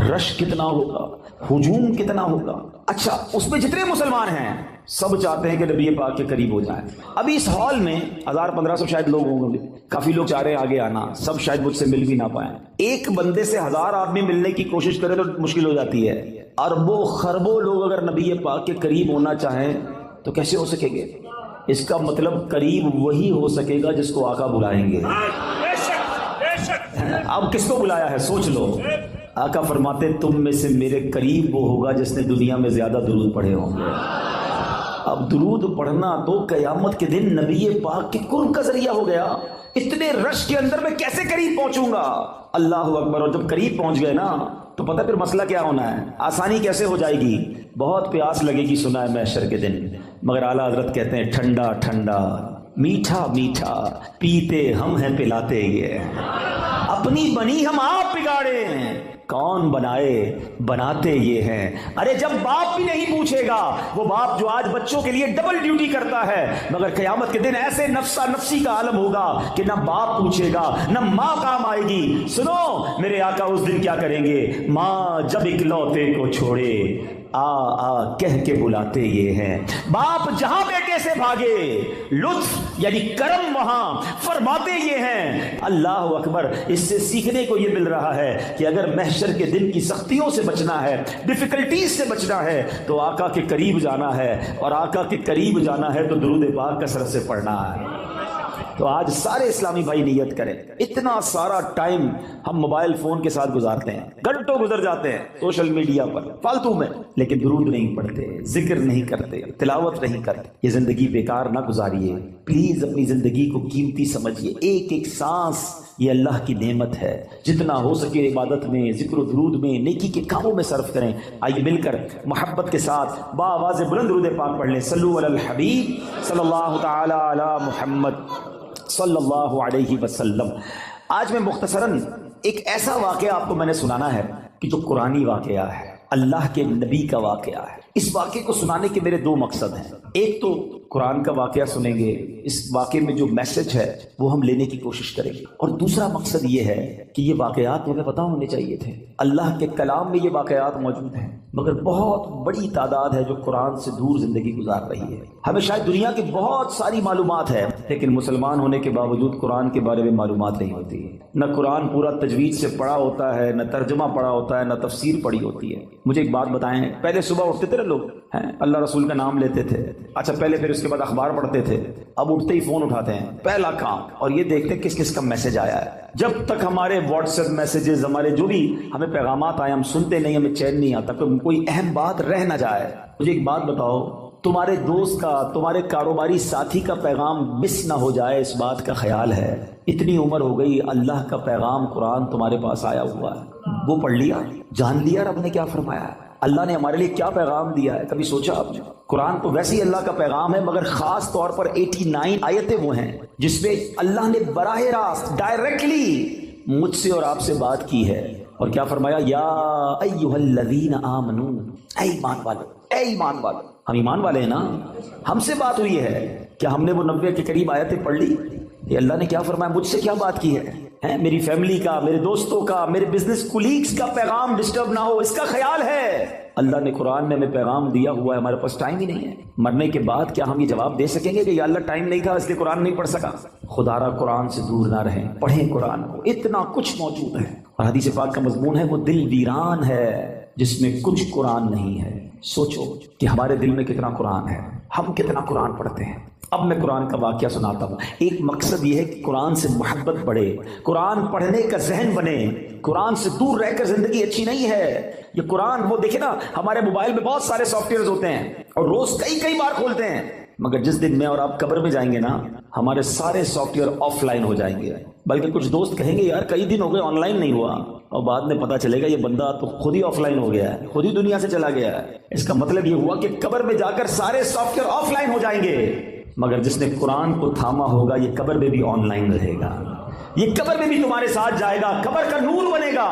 رش کتنا ہوگا، ہجوم کتنا ہوگا۔ اچھا، اس میں جتنے مسلمان ہیں سب چاہتے ہیں کہ نبی پاک کے قریب ہو جائیں۔ ابھی اس ہال میں 1000-1500 شاید لوگ ہوں گے، کافی لوگ چاہ رہے ہیں آگے آنا، سب شاید مجھ سے مل بھی نہ پائیں۔ ایک بندے سے 1000 آدمی ملنے کی کوشش کرے تو مشکل ہو جاتی ہے۔ اربوں خربوں لوگ اگر نبی پاک کے قریب ہونا چاہیں تو کیسے ہو سکیں گے؟ اس کا مطلب قریب وہی ہو سکے گا جس کو آقا بلائیں گے۔ اب کس کو بلایا ہے سوچ لو۔ آقا فرماتے تم میں سے میرے قریب وہ ہوگا جس نے دنیا میں زیادہ درود پڑھے ہوں گے۔ اب درود پڑھنا تو قیامت کے دن نبی پاک کے قرب کا ذریعہ ہو گیا۔ اتنے رش کے اندر میں کیسے قریب پہنچوں گا؟ اللہ اکبر۔ اور جب قریب پہنچ گئے نا تو پتہ پھر مسئلہ کیا ہونا ہے، آسانی کیسے ہو جائے گی۔ بہت پیاس لگے گی، سنا ہے محشر کے دن، مگر اعلیٰ حضرت کہتے ہیں ٹھنڈا ٹھنڈا میٹھا میٹھا پیتے ہم ہیں پلاتے یہ، اپنی بنی ہم آپ بگاڑے کون بنائے بناتے یہ ہیں۔ ارے جب باپ بھی نہیں پوچھے گا، وہ باپ جو آج بچوں کے لیے ڈبل ڈیوٹی کرتا ہے، مگر قیامت کے دن ایسے نفسا نفسی کا عالم ہوگا کہ نہ باپ پوچھے گا نہ ماں کام آئے گی۔ سنو میرے آقا اس دن کیا کریں گے؟ ماں جب اکلوتے کو چھوڑے آ آ کہہ کے بلاتے یہ ہیں۔ باپ جہاں بیٹے سے بھاگے لطف یعنی کرم وہاں فرماتے یہ ہیں۔ اللہ اکبر۔ اس سے سیکھنے کو یہ مل رہا ہے کہ اگر محشر کے دن کی سختیوں سے بچنا ہے، ڈیفیکلٹیز سے بچنا ہے، تو آقا کے قریب جانا ہے، اور آقا کے قریب جانا ہے تو درود پاک کثرت سے پڑھنا ہے۔ تو آج سارے اسلامی بھائی نیت کریں. اتنا سارا ٹائم ہم موبائل فون کے ساتھ گزارتے ہیں, گھنٹوں گزر جاتے ہیں سوشل میڈیا پر فالتو میں, لیکن درود نہیں پڑھتے, ذکر نہیں کرتے, تلاوت نہیں کرتے. یہ زندگی بیکار نہ گزاریے پلیز, اپنی زندگی کو قیمتی سمجھیے. ایک ایک سانس یہ اللہ کی نعمت ہے. جتنا ہو سکے عبادت میں, ذکر و درود میں, نیکی کے کاموں میں صرف کریں. آئیے مل کر محبت کے ساتھ بآواز بلند درود پاک پڑھ لیں. صلو علی الحبیب صلی اللہ تعالی علی محمد صلی اللہ علیہ وسلم. آج میں مختصراً ایک ایسا واقعہ آپ کو میں نے سنانا ہے کہ جو قرآنی واقعہ ہے, اللہ کے نبی کا واقعہ ہے. اس واقعے کو سنانے کے میرے دو مقصد ہیں. ایک تو قرآن کا واقعہ سنیں گے, اس واقعے میں جو میسج ہے وہ ہم لینے کی کوشش کریں گے, اور دوسرا مقصد یہ ہے کہ یہ واقعات مجھے پتہ ہونے چاہیے تھے. اللہ کے کلام میں یہ واقعات موجود ہیں, مگر بہت بڑی تعداد ہے جو قرآن سے دور زندگی گزار رہی ہے. ہمیں شاید دنیا کی بہت ساری معلومات ہے, لیکن مسلمان ہونے کے باوجود قرآن کے بارے میں معلومات نہیں ہوتی ہے. نہ قرآن پورا تجوید سے پڑھا ہوتا ہے, نہ ترجمہ پڑھا ہوتا ہے, نہ تفسیر پڑھی ہوتی ہے. مجھے ایک بات بتائیں, پہلے صبح اٹھتے تھے نا لوگ, اللہ رسول کا نام لیتے تھے, اچھا پہلے پھر اس کے بعد اخبار پڑھتے تھے. اب اٹھتے ہی فون اٹھاتے ہیں, پہلا کام, اور یہ دیکھتے ہیں کس کس کا میسج آیا ہے. جب تک ہمارے واٹس ایپ میسیجز, ہمارے جو بھی ہمیں پیغامات آئے, ہم سنتے نہیں, ہمیں چین نہیں آتا کہ کوئی اہم بات رہ نہ جائے. مجھے ایک بات بتاؤ, تمہارے دوست کا, تمہارے کاروباری ساتھی کا پیغام مس نہ ہو جائے, اس بات کا خیال ہے؟ اتنی عمر ہو گئی, اللہ کا پیغام قرآن تمہارے پاس آیا ہوا ہے, وہ پڑھ لیا, جان لیا رب نے کیا فرمایا ہے, اللہ نے ہمارے لیے کیا پیغام دیا ہے؟ کبھی سوچا آپ نے؟ قرآن تو ویسے ہی اللہ کا پیغام ہے, مگر خاص طور پر 89 آیتیں وہ ہیں جس میں اللہ نے براہ راست ڈائریکٹلی مجھ سے اور آپ سے بات کی ہے. اور کیا فرمایا؟ یا ایھا الذین آمنو, اے ایمان والو, اے ایمان والو. ہم ایمان والے ہیں نا, ہم سے بات ہوئی ہے. کیا ہم نے وہ 90 کے قریب آیتیں پڑھ لی؟ یہ اللہ نے کیا فرمایا, مجھ سے کیا بات کی ہے؟ میری فیملی کا, میرے دوستوں کا, میرے بزنس کولیگز کا پیغام ڈسٹرب نہ ہو, اس کا خیال ہے. اللہ نے قرآن میں ہمیں پیغام دیا ہوا ہے, ہمارے پاس ٹائم ہی نہیں ہے. مرنے کے بعد کیا ہم یہ جواب دے سکیں گے کہ یا اللہ ٹائم نہیں تھا اس لیے قرآن نہیں پڑھ سکا؟ خدا را قرآن سے دور نہ رہیں, پڑھیں قرآن کو, اتنا کچھ موجود ہے. اور حدیث پاک کا مضمون ہے, وہ دل ویران ہے جس میں کچھ قرآن نہیں ہے. سوچو کہ ہمارے دل میں کتنا قرآن ہے, ہم کتنا قرآن پڑھتے ہیں. اب میں قرآن کا واقعہ سناتا ہوں. ایک مقصد یہ ہے کہ قرآن سے محبت بڑھے, قرآن پڑھنے کا ذہن بنے. قرآن سے دور رہ کر زندگی اچھی نہیں ہے. یہ قرآن, وہ دیکھیں نا, ہمارے موبائل میں بہت سارے سافٹ ویئرز ہوتے ہیں اور روز کئی بار کھولتے ہیں, مگر جس دن میں اور آپ قبر میں جائیں گے نا, ہمارے سارے سافٹ ویئر آف لائن ہو جائیں گے. بلکہ کچھ دوست کہیں گے یار کئی دن ہو گئے آن لائن نہیں ہوا, اور بعد میں پتا چلے گا یہ بندہ تو خود ہی آف لائن ہو گیا ہے, خود ہی دنیا سے چلا گیا ہے. اس کا مطلب یہ ہوا کہ قبر میں جا کر سارے سافٹ ویئر آف لائن ہو جائیں گے, مگر جس نے قرآن کو تھاما ہوگا یہ قبر میں بھی آن لائن رہے گا, یہ قبر میں بھی تمہارے ساتھ جائے گا, قبر کا نور بنے گا.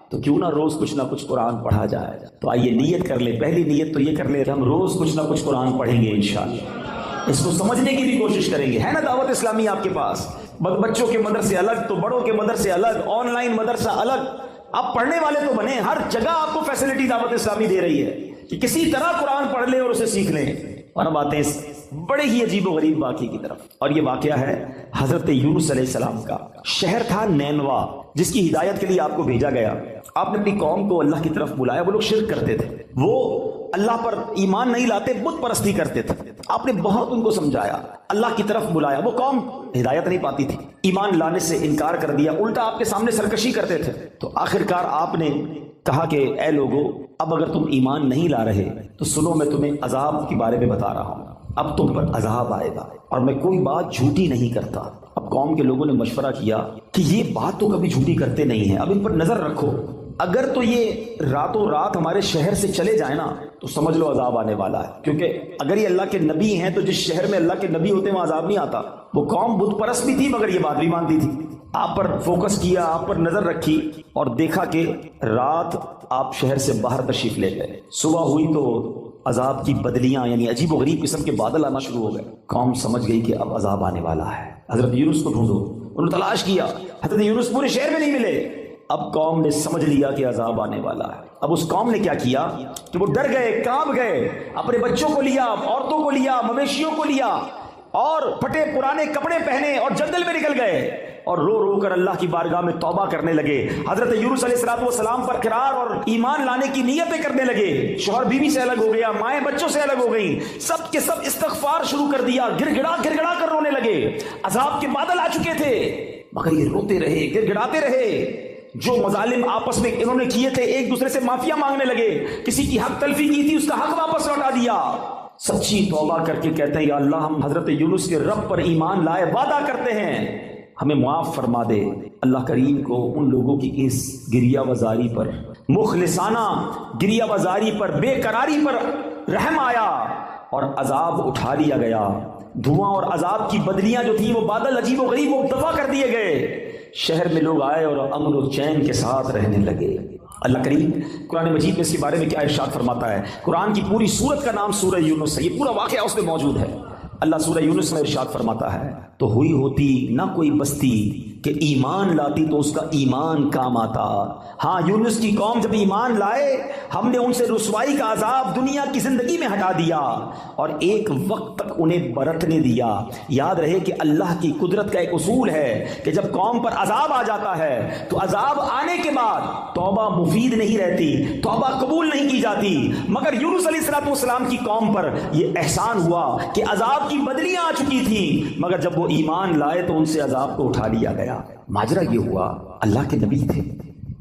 تو کیوں نہ روز کچھ نہ کچھ قرآن پڑھا جائے. تو آئیے نیت کر لیں, پہلی نیت تو یہ کر لیں کہ ہم روز کچھ نہ کچھ قرآن پڑھیں گے انشاءاللہ. اس کو سمجھنے کی بھی کوشش کریں گے. ہے نا دعوت اسلامی آپ کے پاس, بچوں کے مدرسے الگ تو بڑوں کے مدرسے الگ, آن لائن مدرسہ الگ. آپ پڑھنے والے تو بنے, ہر جگہ آپ کو فیسلٹی دعوت اسلامی دے رہی ہے کہ کسی طرح قرآن پڑھ لیں اور اسے سیکھ لیں. اور اب آتے ہیں بڑے ہی عجیب و غریب واقعے کی طرف, اور یہ واقعہ ہے حضرت یونس علیہ السلام کا. شہر تھا نینوا, جس کی ہدایت کے لیے آپ کو بھیجا گیا. آپ نے اپنی قوم کو اللہ کی طرف بلایا. وہ لوگ شرک کرتے تھے, وہ اللہ پر ایمان نہیں لاتے, بت پرستی کرتے تھے. آپ نے بہت ان کو سمجھایا, اللہ کی طرف بلایا. وہ قوم ہدایت نہیں پاتی تھی, ایمان لانے سے انکار کر دیا, الٹا آپ کے سامنے سرکشی کرتے تھے. تو آخرکار آپ نے کہا کہ اے لوگو, اب اگر تم ایمان نہیں لا رہے تو سنو, میں تمہیں عذاب کے بارے میں بتا رہا ہوں. اب تم پر عذاب آئے گا, اور میں کوئی بات جھوٹی نہیں کرتا. اب قوم کے لوگوں نے مشورہ کیا کہ یہ بات تو کبھی جھوٹی کرتے نہیں ہیں, اب ان پر نظر رکھو. اگر تو یہ راتوں رات ہمارے شہر سے چلے جائیں نا تو سمجھ لو عذاب آنے والا ہے. کیونکہ اگر یہ اللہ کے نبی ہیں تو جس شہر میں اللہ کے نبی ہوتے ہیں وہاں عذاب نہیں آتا. وہ قوم بت پرست بھی تھی مگر یہ بات بھی مانتی تھی. آپ پر فوکس کیا, آپ پر نظر رکھی, اور دیکھا کہ رات آپ شہر سے باہر تشریف لے گئے. صبح ہوئی تو عذاب کی بدلیاں, یعنی عجیب و غریب قسم کے بادل آنا شروع ہو گئے. قوم سمجھ گئی کہ اب عذاب آنے والا ہے. حضرت یونس کو ڈھونڈو. انہوں نے تلاش کیا, حضرت یونس پورے شہر میں نہیں ملے. اب قوم نے سمجھ لیا کہ عذاب آنے والا ہے. اب اس قوم نے کیا کیا کہ وہ ڈر گئے, کانپ گئے, اپنے بچوں کو لیا, عورتوں کو لیا, مویشیوں کو لیا, اور پھٹے پرانے کپڑے پہنے اور جنگل میں نکل گئے اور رو رو کر اللہ کی بارگاہ میں توبہ کرنے لگے. حضرت یونس علیہ السلام پر قرار اور ایمان لانے کی نیتیں کرنے لگے. شوہر بیوی سے الگ ہو گیا, مائیں بچوں سے الگ ہو گئیں, سب کے سب استغفار شروع کر دیا, گر گڑا کر رونے لگے. عذاب کے بادل آ چکے تھے مگر یہ روتے رہے, گر گڑاتے رہے. جو مظالم آپس میں انہوں نے کیے تھے, ایک دوسرے سے معافیا مانگنے لگے. کسی کی حق تلفی کی تھی, اس کا حق واپس لوٹا دیا. سچی توبہ کر کے کہتے ہیں یا اللہ ہم حضرت یونس کے رب پر ایمان لائے, وعدہ کرتے ہیں ہمیں معاف فرما دے. اللہ کریم کو ان لوگوں کی اس گریہ وزاری پر, مخلصانہ گریہ وزاری پر, بے قراری پر رحم آیا اور عذاب اٹھا لیا گیا. دھواں اور عذاب کی بدلیاں جو تھیں وہ بادل عجیب و غریب وہ دفع کر دیے گئے. شہر میں لوگ آئے اور امن و چین کے ساتھ رہنے لگے. اللہ کریم قرآن مجید میں اس کے بارے میں کیا ارشاد فرماتا ہے؟ قرآن کی پوری سورت کا نام سورہ یونس ہے, یہ پورا واقعہ اس میں موجود ہے. اللہ سورہ یونس میں ارشاد فرماتا ہے تو ہوئی ہوتی نہ کوئی بستی کہ ایمان لاتی تو اس کا ایمان کام آتا. ہاں یونس کی قوم جب ایمان لائے ہم نے ان سے رسوائی کا عذاب دنیا کی زندگی میں ہٹا دیا اور ایک وقت تک انہیں برتنے دیا. یاد رہے کہ اللہ کی قدرت کا ایک اصول ہے کہ جب قوم پر عذاب آ جاتا ہے تو عذاب آنے کے بعد توبہ مفید نہیں رہتی, توبہ قبول نہیں کی جاتی. مگر یونس علیہ السلام کی قوم پر یہ احسان ہوا کہ عذاب کی بدلیاں آ چکی تھیں مگر جب وہ ایمان لائے تو ان سے عذاب کو اٹھا لیا گیا. ماجرا یہ ہوا, اللہ کے نبی تھے,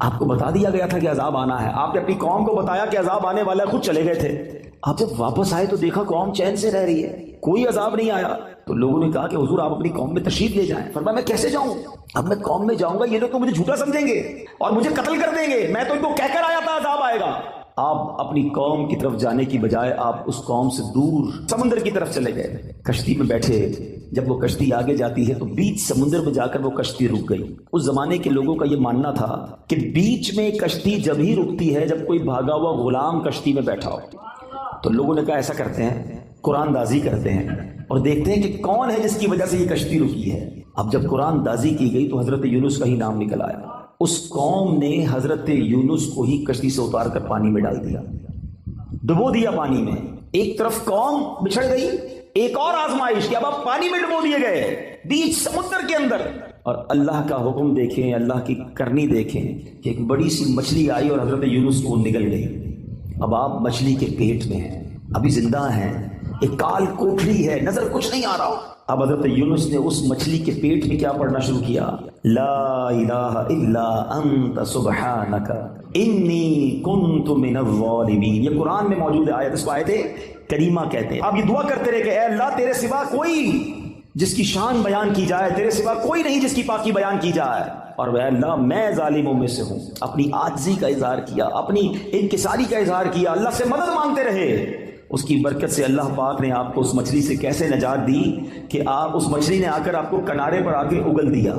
آپ کو بتا دیا گیا تھا کہ عذاب آنا ہے, آپ نے اپنی قوم کو بتایا کہ عذاب آنے والا ہے, خود چلے گئے تھے. آپ جب واپس آئے تو دیکھا قوم چین سے رہ رہی ہے, کوئی عذاب نہیں آیا. تو لوگوں نے کہا کہ حضور آپ اپنی قوم میں تشریف لے جائیں. فرمایا میں کیسے جاؤں, اب میں قوم میں جاؤں گا یہ لوگ تو مجھے جھوٹا سمجھیں گے اور مجھے قتل کر دیں گے, میں تو ان کو کہہ کر آیا تھا عذاب آئے گا. آپ اپنی قوم کی طرف جانے کی بجائے آپ اس قوم سے دور سمندر کی طرف چلے گئے, کشتی میں بیٹھے. جب وہ کشتی آگے جاتی ہے تو بیچ سمندر میں جا کر وہ کشتی رک گئی. اس زمانے کے لوگوں کا یہ ماننا تھا کہ بیچ میں کشتی جب ہی رکتی ہے جب کوئی بھاگا ہوا غلام کشتی میں بیٹھا ہو. تو لوگوں نے کہا ایسا کرتے ہیں, قرآن دازی کرتے ہیں اور دیکھتے ہیں کہ کون ہے جس کی وجہ سے یہ کشتی رکی ہے. اب جب قرآن دازی کی گئی تو حضرت یونس کا ہی نام نکل آیا. اس قوم نے حضرت یونس کو ہی کشتی سے اتار کر پانی میں ڈال دیا, ڈبو دیا پانی میں. ایک طرف قوم بچھڑ گئی, ایک اور آزمائش کہ اب آپ پانی میں ڈبو دیے گئے بیچ سمندر کے اندر. اور اللہ کا حکم دیکھیں, اللہ کی کرنی دیکھیں کہ ایک بڑی سی مچھلی آئی اور حضرت یونس کو نگل گئی. اب آپ مچھلی کے پیٹ میں ہیں, ابھی زندہ ہیں, ایک کال کوٹھڑی ہے, نظر کچھ نہیں آ رہا. اب حضرت یونس نے اس مچھلی کے پیٹ میں کیا پڑھنا شروع کیا, لا الہ الا انت سبحانک انی کنت من الظالمین. یہ قرآن میں موجود ہے آیت, اس کو آیت کریمہ کہتے ہیں. آپ یہ دعا کرتے رہے کہ اے اللہ تیرے سوا کوئی جس کی شان بیان کی جائے, تیرے سوا کوئی نہیں جس کی پاکی بیان کی جائے, اور اے اللہ میں ظالموں میں سے ہوں. اپنی عاجزی کا اظہار کیا, اپنی انکساری کا اظہار کیا, اللہ سے مدد مانگتے رہے. اس کی برکت سے اللہ پاک نے آپ کو اس مچھلی سے کیسے نجات دی کہ آپ اس مچھلی نے آ کر آپ کو کنارے پر آ کے اگل دیا.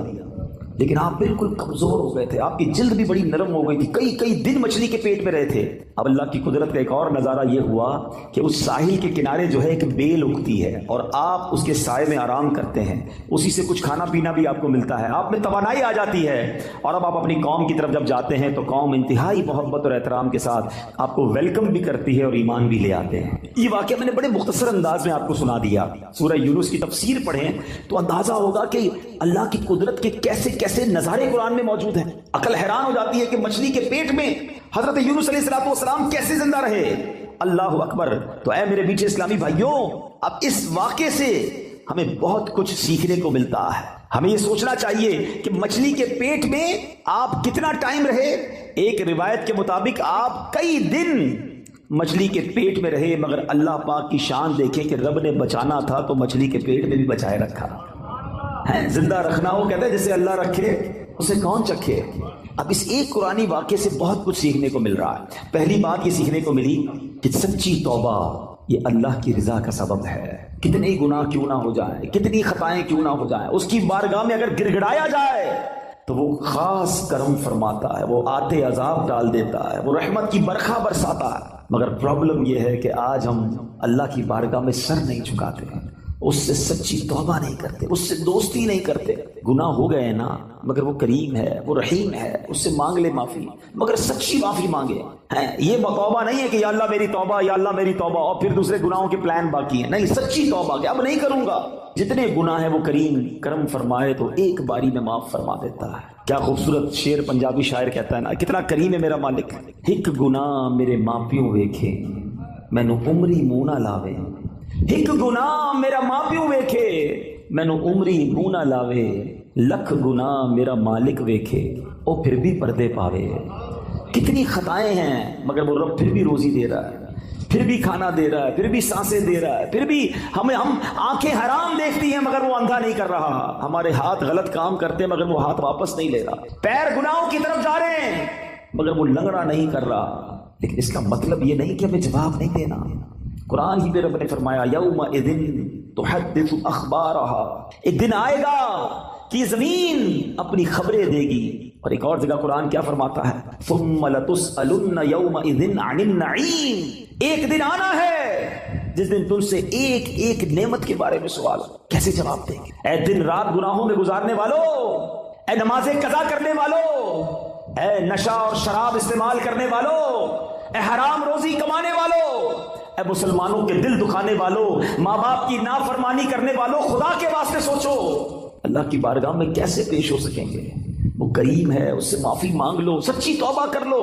لیکن آپ بالکل کمزور ہو گئے تھے, آپ کی جلد بھی بڑی نرم ہو گئی تھی, کئی دن مچھلی کے پیٹ میں رہے تھے. اب اللہ کی قدرت کا ایک اور نظارہ یہ ہوا کہ اس ساحل کے کنارے جو ہے ایک بیل اگتی ہے اور آپ اس کے سائے میں آرام کرتے ہیں, اسی سے کچھ کھانا پینا بھی آپ کو ملتا ہے, آپ میں توانائی آ جاتی ہے. اور اب آپ اپنی قوم کی طرف جب جاتے ہیں تو قوم انتہائی محبت اور احترام کے ساتھ آپ کو ویلکم بھی کرتی ہے اور ایمان بھی لے آتے ہیں. یہ واقعہ میں نے بڑے مختصر انداز میں آپ کو سنا دیا. سورہ یونس کی تفسیر پڑھیں تو اندازہ ہوگا کہ اللہ کی قدرت کے کیسے کیسے نظارے قرآن میں موجود ہیں. عقل حیران ہو جاتی ہے کہ مچھلی کے پیٹ میں حضرت یونس علیہ السلام کیسے زندہ رہے. اللہ اکبر. تو اے میرے میٹھے اسلامی بھائیوں, اب اس واقعے سے ہمیں بہت کچھ سیکھنے کو ملتا ہے. ہمیں یہ سوچنا چاہیے کہ مچھلی کے پیٹ میں آپ کتنا ٹائم رہے. ایک روایت کے مطابق آپ کئی دن مچھلی کے پیٹ میں رہے, مگر اللہ پاک کی شان دیکھیں کہ رب نے بچانا تھا تو مچھلی کے پیٹ میں بھی بچائے رکھا ہے. زندہ رکھنا ہو کہتے ہیں جسے اللہ رکھے اسے کون چکھے. اب اس ایک قرآنی واقعے سے بہت کچھ سیکھنے کو مل رہا ہے. پہلی بات یہ سیکھنے کو ملی کہ سچی توبہ یہ اللہ کی رضا کا سبب ہے. کتنے گناہ کیوں نہ ہو جائیں, کتنی خطائیں کیوں نہ ہو جائیں, اس کی بارگاہ میں اگر گر گڑایا جائے تو وہ خاص کرم فرماتا ہے, وہ آتے عذاب ڈال دیتا ہے, وہ رحمت کی برکھا برساتا ہے. مگر پرابلم یہ ہے کہ آج ہم اللہ کی بارگاہ میں سر نہیں جھکاتے, اس سے سچی توبہ نہیں کرتے, اس سے دوستی نہیں کرتے. گناہ ہو گئے نا، مگر وہ کریم ہے، وہ رحیم ہے، اس سے مانگ لے معافی، مگر سچی معافی مانگے. یہ توبہ نہیں ہے کہ یا اللہ میری توبہ، یا اللہ میری توبہ، اور پھر دوسرے گناہوں کے پلان باقی ہیں. نہیں، سچی توبہ کہ اب نہیں کروں گا. جتنے گناہ ہیں وہ کریم کرم فرمائے تو ایک باری میں معاف فرما دیتا ہے. کیا خوبصورت شعر پنجابی شاعر کہتا ہے نا، کتنا کریم ہے میرا مالک. ایک گناہ میرے ماپیوں ویکھے مینوں عمری منہ نہ لاوے. ایک گناہ میرا ماپیوں ویکھے مینوں عمری منہ نہ لاوے. لکھ گناہ میرا مالک ویکھے او پھر بھی پردے پاوے. کتنی خطائیں ہیں مگر وہ رب پھر بھی روزی دے رہا ہے، پھر بھی کھانا دے رہا ہے، پھر بھی سانسیں دے رہا ہے، پھر بھی ہم آنکھیں حرام دیکھتی ہیں مگر وہ اندھا نہیں کر رہا. ہمارے ہاتھ غلط کام کرتے ہیں مگر وہ ہاتھ واپس نہیں لے رہا. پیر گناہوں کی طرف جا رہے ہیں مگر وہ لنگڑا نہیں کر رہا. لیکن اس کا مطلب یہ نہیں کہ ہمیں جواب نہیں دینا. قرآن ہی میں رب نے فرمایا یومئذ تحدث اخبارہا، ایک دن آئے گا کہ زمین اپنی خبریں دے گی. اور ایک اور جگہ قرآن کیا فرماتا ہے، ثم لتسألن یومئذ عن النعیم، ایک دن آنا ہے جس دن تم سے ایک ایک نعمت کے بارے میں سوال. کیسے جواب دیں گے؟ اے دن رات گناہوں میں گزارنے والوں، اے نمازیں قضا کرنے والوں، اے نشہ اور شراب استعمال کرنے والوں، اے حرام روزی کمانے والوں، اے مسلمانوں کے دل دکھانے والوں، ماں باپ کی نافرمانی کرنے والوں، خدا کے واسطے سوچو اللہ کی بارگاہ میں کیسے پیش ہو سکیں گے. وہ کریم ہے، اس سے معافی مانگ لو، سچی توبہ کر لو.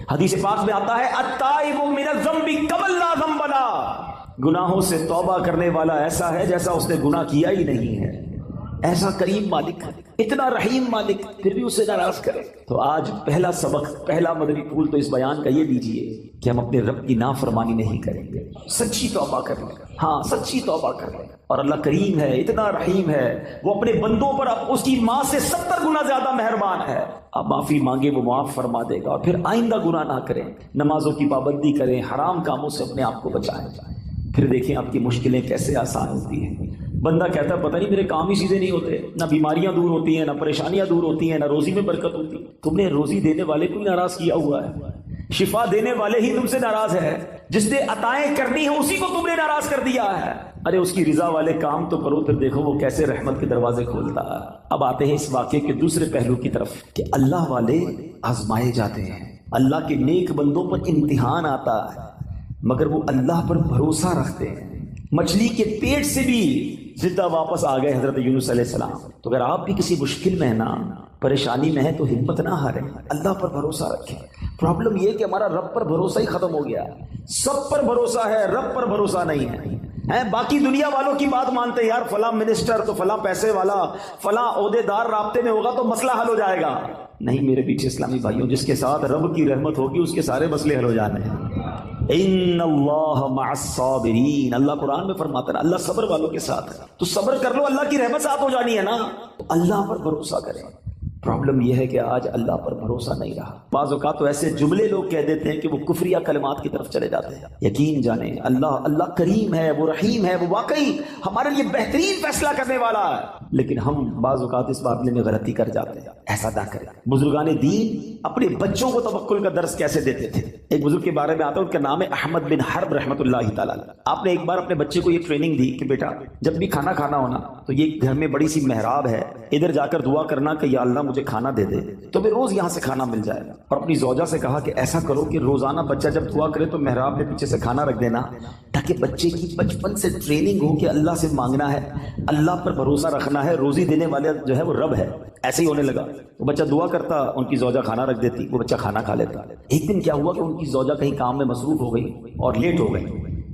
حدیث پاک میں آتا ہے التائب من الذنب کمن لا ذنب لہ، گناہوں سے توبہ کرنے والا ایسا ہے جیسا اس نے گناہ کیا ہی نہیں ہے. ایسا کریم مالک، اتنا رحیم مالک، پھر بھی اسے ناراض کرے. تو آج پہلا سبق، پہلا مدنی پھول تو اس بیان کا یہ دیجئے کہ ہم اپنے رب کی نافرمانی نہیں کریں گے، سچی توبہ کر لیں. ہاں سچی توبہ کر لیں. اور اللہ کریم ہے، اتنا رحیم ہے، وہ اپنے بندوں پر اس کی ماں سے 70 گنا زیادہ مہربان ہے. اب معافی مانگے وہ معاف فرما دے گا. اور پھر آئندہ گناہ نہ کریں، نمازوں کی پابندی کریں، حرام کاموں سے اپنے آپ کو بچائیں. پھر دیکھیں آپ کی مشکلیں کیسے آسان ہوتی ہیں. بندہ کہتا ہے پتہ نہیں میرے کام ہی سیدھے نہیں ہوتے، نہ بیماریاں دور ہوتی ہیں، نہ پریشانیاں دور ہوتی ہیں، نہ روزی میں برکت ہوتی. تم نے روزی دینے والے کو ناراض کیا ہوا ہے، شفا دینے والے ہی تم سے ناراض ہے، جس نے عطائیں کرنی ہیں اسی کو تم نے ناراض کر دیا ہے. ارے اس کی رضا والے کام تو کرو، پھر دیکھو وہ کیسے رحمت کے دروازے کھولتا ہے. اب آتے ہیں اس واقعے کے دوسرے پہلو کی طرف کہ اللہ والے آزمائے جاتے ہیں. اللہ کے نیک بندوں پر امتحان آتا ہے مگر وہ اللہ پر بھروسہ رکھتے ہیں. مچھلی کے پیٹ سے بھی زندہ واپس آ گئے حضرت یونس علیہ السلام. تو اگر آپ بھی کسی مشکل میں ہیں نا، پریشانی میں ہے، تو ہمت نہ ہاریں، اللہ پر بھروسہ رکھیں. پرابلم یہ کہ ہمارا رب پر بھروسہ ہی ختم ہو گیا. سب پر بھروسہ ہے، رب پر بھروسہ نہیں ہے. باقی دنیا والوں کی بات مانتے ہیں، یار فلاں منسٹر تو فلاں پیسے والا، فلاں عہدے دار رابطے میں ہوگا تو مسئلہ حل ہو جائے گا. نہیں میرے پیچھے اسلامی بھائیوں، جس کے ساتھ رب کی رحمت ہوگی اس کے سارے مسئلے حل ہو جانے ہیں. ان اللہ مع الصابرین، اللہ قرآن میں فرماتا ہے اللہ صبر والوں کے ساتھ ہے. تو صبر کر لو، اللہ کی رحمت ساتھ ہو جانی ہے نا. تو اللہ پر بھروسہ کریں. پرابلم یہ ہے کہ آج اللہ پر بھروسہ نہیں رہا. بعض اوقات تو ایسے جملے لوگ کہہ دیتے ہیں کہ وہ کفریہ کلمات کی طرف چلے جاتے ہیں. یقین جانیں اللہ کریم ہے، وہ رحیم ہے، وہ واقعی ہمارے لیے بہترین فیصلہ کرنے والا ہے. لیکن ہم بعض اوقات اس معاملے میں غلطی کر جاتے ہیں. ایسا نہ کریں. بزرگان دین اپنے بچوں کو توکل کا درس کیسے دیتے تھے. ایک بزرگ کے بارے میں آتا ہے، ان کا نام ہے احمد بن حرب رحمۃ اللہ تعالیٰ. آپ نے ایک بار اپنے بچے کو یہ ٹریننگ دی کہ بیٹا جب بھی کھانا کھانا ہونا تو یہ گھر میں بڑی سی محراب ہے، ادھر جا کر دعا کرنا کہ یا اللہ مجھے کھانا دے دے، تو پھر روز یہاں سے کھانا مل جائے گا. اور اپنی زوجہ سے کہا کہ ایسا کرو کہ روزانہ بچہ جب دعا کرے تو محراب میں پیچھے سے کھانا رکھ دینا، تاکہ بچے کی بچپن سے ٹریننگ ہو کہ اللہ سے مانگنا ہے، اللہ پر بھروسہ رکھنا ہے، روزی دینے والے جو ہے وہ رب ہے. ایسے ہی ہونے لگا. وہ بچہ دعا کرتا، ان کی زوجہ کھانا رکھ دیتی، وہ بچہ کھانا کھا لیتا. ایک دن کیا ہوا کہ ان کی زوجہ کہیں کام میں مصروف ہو گئی اور لیٹ ہو گئی.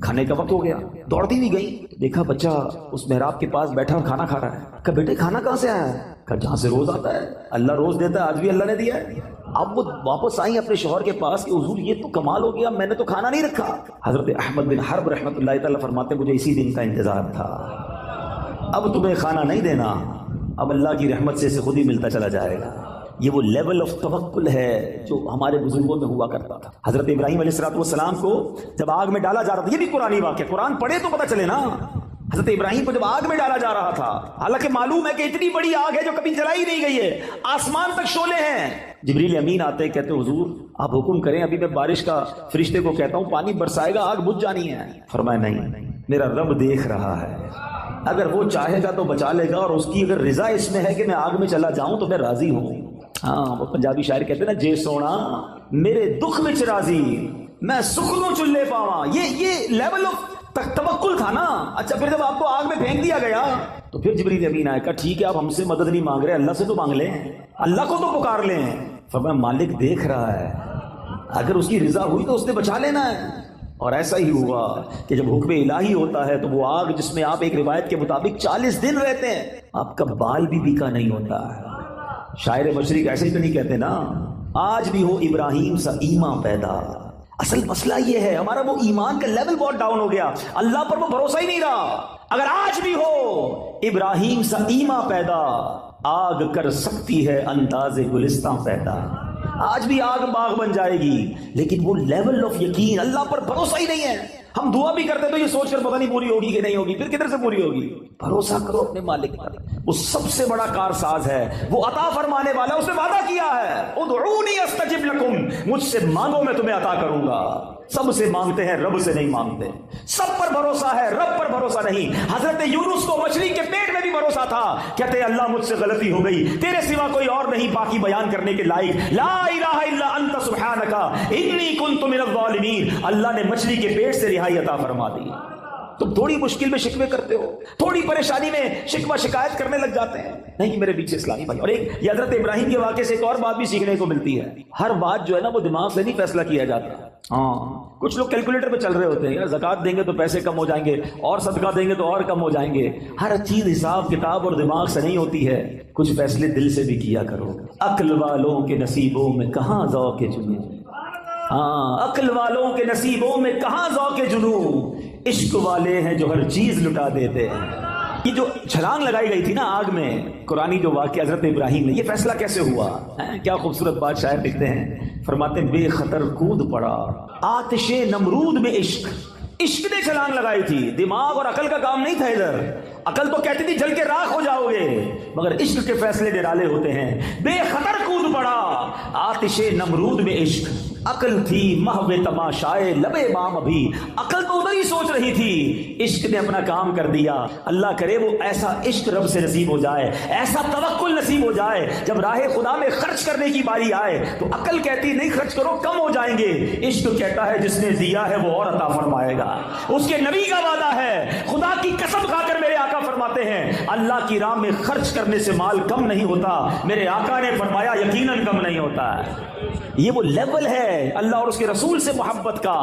کھانے کا وقت ہو گیا، دوڑتی بھی گئی، دیکھا بچہ اس محراب کے پاس بیٹھا اور کھانا کھا رہا ہے. کہا بیٹے کھانا کہاں سے آیا ہے؟ کہا جہاں سے روز آتا ہے، اللہ روز دیتا ہے، آج بھی اللہ نے دیا ہے. اب وہ واپس آئی اپنے شوہر کے پاس کہ حضور یہ تو کمال ہو گیا، میں نے تو کھانا نہیں رکھا. حضرت احمد بن حرب رحمۃ اللہ تعالیٰ فرماتے مجھے اسی دن کا انتظار تھا. اب تمہیں کھانا نہیں دینا، اب اللہ کی رحمت سے اسے خود ہی ملتا چلا جائے گا. یہ وہ لیول آف توکل ہے جو ہمارے بزرگوں میں ہوا کرتا تھا. حضرت ابراہیم علیہ السلام کو جب آگ میں ڈالا جا رہا تھا، یہ بھی قرآنی واقعہ، قرآن پڑھے تو پتہ چلے نا. حضرت ابراہیم کو جب آگ میں ڈالا جا رہا تھا، حالانکہ معلوم ہے کہ اتنی بڑی آگ ہے جو کبھی جلائی نہیں گئی ہے، آسمان تک شعلے ہیں. جبریل امین آتے کہتے حضور آپ حکم کریں، ابھی میں بارش کا فرشتے کو کہتا ہوں پانی برسائے گا، آگ بجھ جانی ہے. فرمایا نہیں، میرا رب دیکھ رہا ہے، اگر وہ چاہے گا تو بچا لے گا، اور اس کی اگر رضا اس میں ہے کہ میں آگ میں چلا جاؤں تو میں راضی ہوں۔ ہاں وہ پنجابی شاعر کہتے ہیں نا، جے سونا میرے دکھ وچ راضی میں سکھ نو چلے پاواں، یہ لیول آف توکل تھا نا۔ اچھا پھر جب آپ کو آگ میں پھینک دیا گیا تو پھر جبریل امین آئے، کہا ٹھیک ہے آپ ہم سے مدد نہیں مانگ رہے، اللہ سے تو مانگ لیں، اللہ کو تو پکار لیں۔ فرمایا مالک دیکھ رہا ہے، اگر اس کی رضا ہوئی تو اس نے بچا لینا ہے۔ اور ایسا ہی ہوا کہ جب حکم الہی ہوتا ہے تو وہ آگ جس میں آپ ایک روایت کے مطابق 40 دن رہتے ہیں، آپ کا بال بھی بیکا نہیں ہوتا ہے۔ شاعر مشرق ایسے ہی تو نہیں کہتے نا، آج بھی ہو ابراہیم سا ایمان پیدا۔ اصل مسئلہ یہ ہے ہمارا وہ ایمان کا لیول بہت ڈاؤن ہو گیا، اللہ پر وہ بھروسہ ہی نہیں رہا۔ اگر آج بھی ہو ابراہیم سا ایمان پیدا، آگ کر سکتی ہے انداز گلستاں پیدا۔ آج بھی آگ باغ بن جائے گی، لیکن وہ لیول آف یقین، اللہ پر بھروسہ ہی نہیں ہے۔ ہم دعا بھی کرتے تو یہ سوچ کر پتہ نہیں پوری ہوگی کہ نہیں ہوگی، پھر کدھر سے پوری ہوگی؟ بھروسہ کرو اپنے مالک پر، وہ سب سے بڑا کارساز ہے، وہ عطا فرمانے والا، اس نے وعدہ کیا ہے ادعونی استجب لکم، مجھ سے مانگو میں تمہیں عطا کروں گا۔ سب سے مانگتے ہیں، رب سے نہیں مانگتے۔ سب پر بھروسہ ہے، رب پر بھروسہ نہیں۔ حضرت یونس کو مچھلی کے پیٹ میں بھی بھروسہ تھا، کہتے ہیں اللہ مجھ سے غلطی ہو گئی، تیرے سوا کوئی اور نہیں باقی بیان کرنے کے لائق، لا الہ الا انت سبحانک انی کنت من الظالمین۔ اللہ نے مچھلی کے پیٹ سے رہائی عطا فرما دی۔ تم تھوڑی مشکل میں شکوے کرتے ہو، تھوڑی پریشانی میں شکوہ شکایت کرنے لگ جاتے ہیں، نہیں میرے پیچھے اسلامی بھائی۔ اور ایک یہ حضرت ابراہیم کے واقعے سے ایک اور بات بھی سیکھنے کو ملتی ہے، ہر بات جو ہے نا وہ دماغ سے نہیں فیصلہ کیا جاتا۔ ہاں کچھ لوگ کیلکولیٹر پہ چل رہے ہوتے ہیں، یار زکوٰۃ دیں گے تو پیسے کم ہو جائیں گے، اور صدقہ دیں گے تو اور کم ہو جائیں گے۔ ہر چیز حساب کتاب اور دماغ سے نہیں ہوتی ہے، کچھ فیصلے دل سے بھی کیا کرو۔ عقل والوں کے نصیبوں میں کہاں ذوق جنوں، ہاں عقل والوں کے نصیبوں میں کہاں ذوق جنوں، عشق والے ہیں جو ہر چیز لٹا دیتے ہیں۔ یہ جو چھلانگ لگائی گئی تھی نا آگ میں، قرآنی جو واقعہ حضرت ابراہیم نے، یہ فیصلہ کیسے ہوا؟ کیا خوبصورت بات شاعر لکھتے ہیں، فرماتے ہیں بے خطر کود پڑا آتش نمرود میں عشق۔ عشق نے چھلانگ لگائی تھی، دماغ اور عقل کا کام نہیں تھا ادھر۔ عقل تو کہتی تھی جل کے راکھ ہو جاؤ گے، مگر عشق کے فیصلے نرالے ہوتے ہیں۔ بے خطر کود پڑا آتش نمرود میں عشق، عقل تھی محو تماشائے لبے بام ابھی۔ عقل تو ادھر ہی سوچ رہی تھی، عشق نے اپنا کام کر دیا۔ اللہ کرے وہ ایسا عشق رب سے نصیب ہو جائے، ایسا توکل نصیب ہو جائے، جب راہ خدا میں خرچ کرنے کی باری آئے تو عقل کہتی نہیں خرچ کرو کم ہو جائیں گے، عشق کہتا ہے جس نے دیا ہے وہ اور عطا فرمائے گا۔ اس کے نبی کا وعدہ ہے، خدا کی قسم کھا کر میرے آقا فرماتے ہیں اللہ کی راہ میں خرچ کرنے سے مال کم نہیں ہوتا، میرے آقا نے فرمایا یقیناً کم نہیں ہوتا ہے۔ یہ وہ لیول ہے اللہ اور اس کے رسول سے محبت کا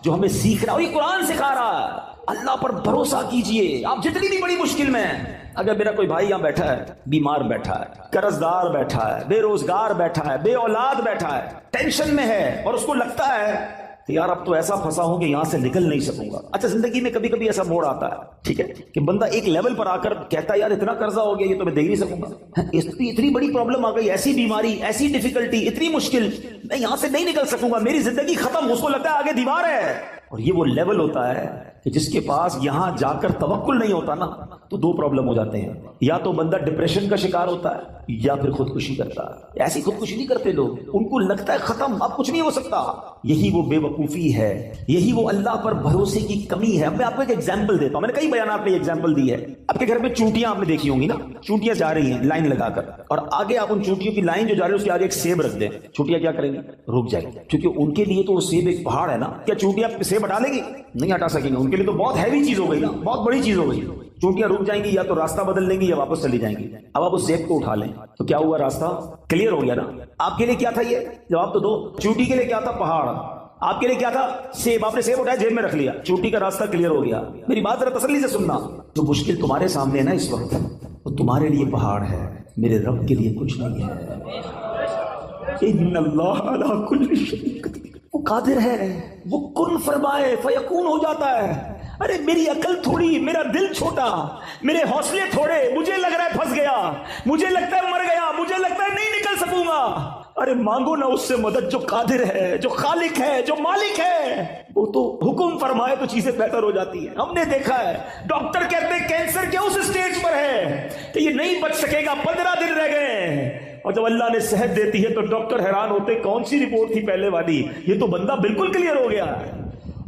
جو ہمیں سیکھنا، اور یہ قرآن سکھا رہا ہے۔ اللہ پر بھروسہ کیجئے، آپ جتنی بھی بڑی مشکل میں ہیں۔ اگر میرا کوئی بھائی یہاں بیٹھا ہے، بیمار بیٹھا ہے، قرض دار بیٹھا ہے، بے روزگار بیٹھا ہے، بے اولاد بیٹھا ہے، ٹینشن میں ہے، اور اس کو لگتا ہے کہ یار اب تو ایسا پھنسا ہوں کہ یہاں سے نکل نہیں سکوں گا۔ اچھا زندگی میں کبھی کبھی ایسا موڑ آتا ہے، ٹھیک ہے، کہ بندہ ایک لیول پر آ کر کہتا ہے یار اتنا قرضہ ہو گیا یہ تو میں دے ہی نہیں سکوں گا، اتنی بڑی پرابلم آ گئی، ایسی بیماری، ایسی ڈیفیکلٹی، اتنی مشکل، میں یہاں سے نہیں نکل سکوں گا، میری زندگی ختم۔ اس کو لگتا ہے آگے دیوار ہے۔ اور یہ وہ لیول ہوتا ہے کہ جس کے پاس یہاں جا کر توکل نہیں ہوتا نا تو دو پرابلم ہو جاتے ہیں، یا تو بندہ ڈپریشن کا شکار ہوتا ہے یا پھر خودکشی کرتا ہے۔ ایسی خودکشی نہیں کرتے لوگ، ان کو لگتا ہے ختم اب کچھ نہیں ہو سکتا۔ یہی وہ بے وقوفی ہے، یہی وہ اللہ پر بھروسے کی کمی ہے۔ میں آپ کو ایک ایگزامپل دیتا ہوں، میں نے کئی بیانات میں ایگزامپل دی ہے۔ آپ کے گھر میں چونٹیاں آپ نے دیکھی ہوں گی نا، چونٹیاں جا رہی ہیں لائن لگا کر، اور آگے آپ ان چونٹیوں کی لائن جو جا رہی ہے اس کے آگے ایک سیب رکھ دیں، چونٹیاں کیا کریں گی؟ رک جائیں گی، کیونکہ ان کے لیے تو وہ سیب ایک پہاڑ ہے نا۔ کیا چونٹیاں سیب ہٹا لیں گی؟ نہیں ہٹا سکیں گے، ان کے لیے تو بہت ہیوی چیز ہو گئی نا، بہت بڑی چیز ہو گئی۔ چونٹیاں رک جائیں گی، یا تو راستہ بدل لیں گی یا واپس چلی جائیں گی۔ اب آپ اس سیب کو اٹھا لیں تو کیا ہوا؟ راستہ کلیئر ہو گیا نا۔ آپ کے لیے کیا تھا؟ یہ جواب تو دو۔ چونٹی کے لیے کیا تھا؟ پہاڑ۔ آپ کے لیے کیا تھا؟ سیب۔ آپ نے سیب اٹھایا، جیب میں رکھ لیا، چونٹی کا راستہ کلیئر ہو گیا۔ میری بات ذرا تسلی سے سننا، جو مشکل تمہارے سامنے ہے نا اس وقت، وہ تمہارے لیے پہاڑ ہے، میرے رب کے لیے کچھ نہیں ہے۔ ان اللہ علی کل شیء قدیر، وہ قادر ہے، وہ کن فرمائے فیکون ہو جاتا ہے۔ ارے میری عقل تھوڑی، میرا دل چھوٹا، میرے حوصلے تھوڑے، مجھے لگ رہا ہے پھنس گیا، مجھے لگتا ہے مر گیا، مجھے لگتا ہے نہیں نکل سکوں گا۔ ارے مانگو نا اس سے مدد جو قادر ہے، جو خالق ہے، جو مالک ہے۔ وہ تو حکم فرمائے تو چیزیں بہتر ہو جاتی ہیں۔ ہم نے دیکھا ہے ڈاکٹر کہتے ہیں کینسر کے اس اسٹیج پر ہے کہ یہ نہیں بچ سکے گا، 15 دن رہ گئے ہیں، اور جب اللہ نے صحت دیتی ہے تو ڈاکٹر حیران ہوتے کون سی رپورٹ تھی پہلے والی، یہ تو بندہ بالکل کلیئر ہو گیا ہے۔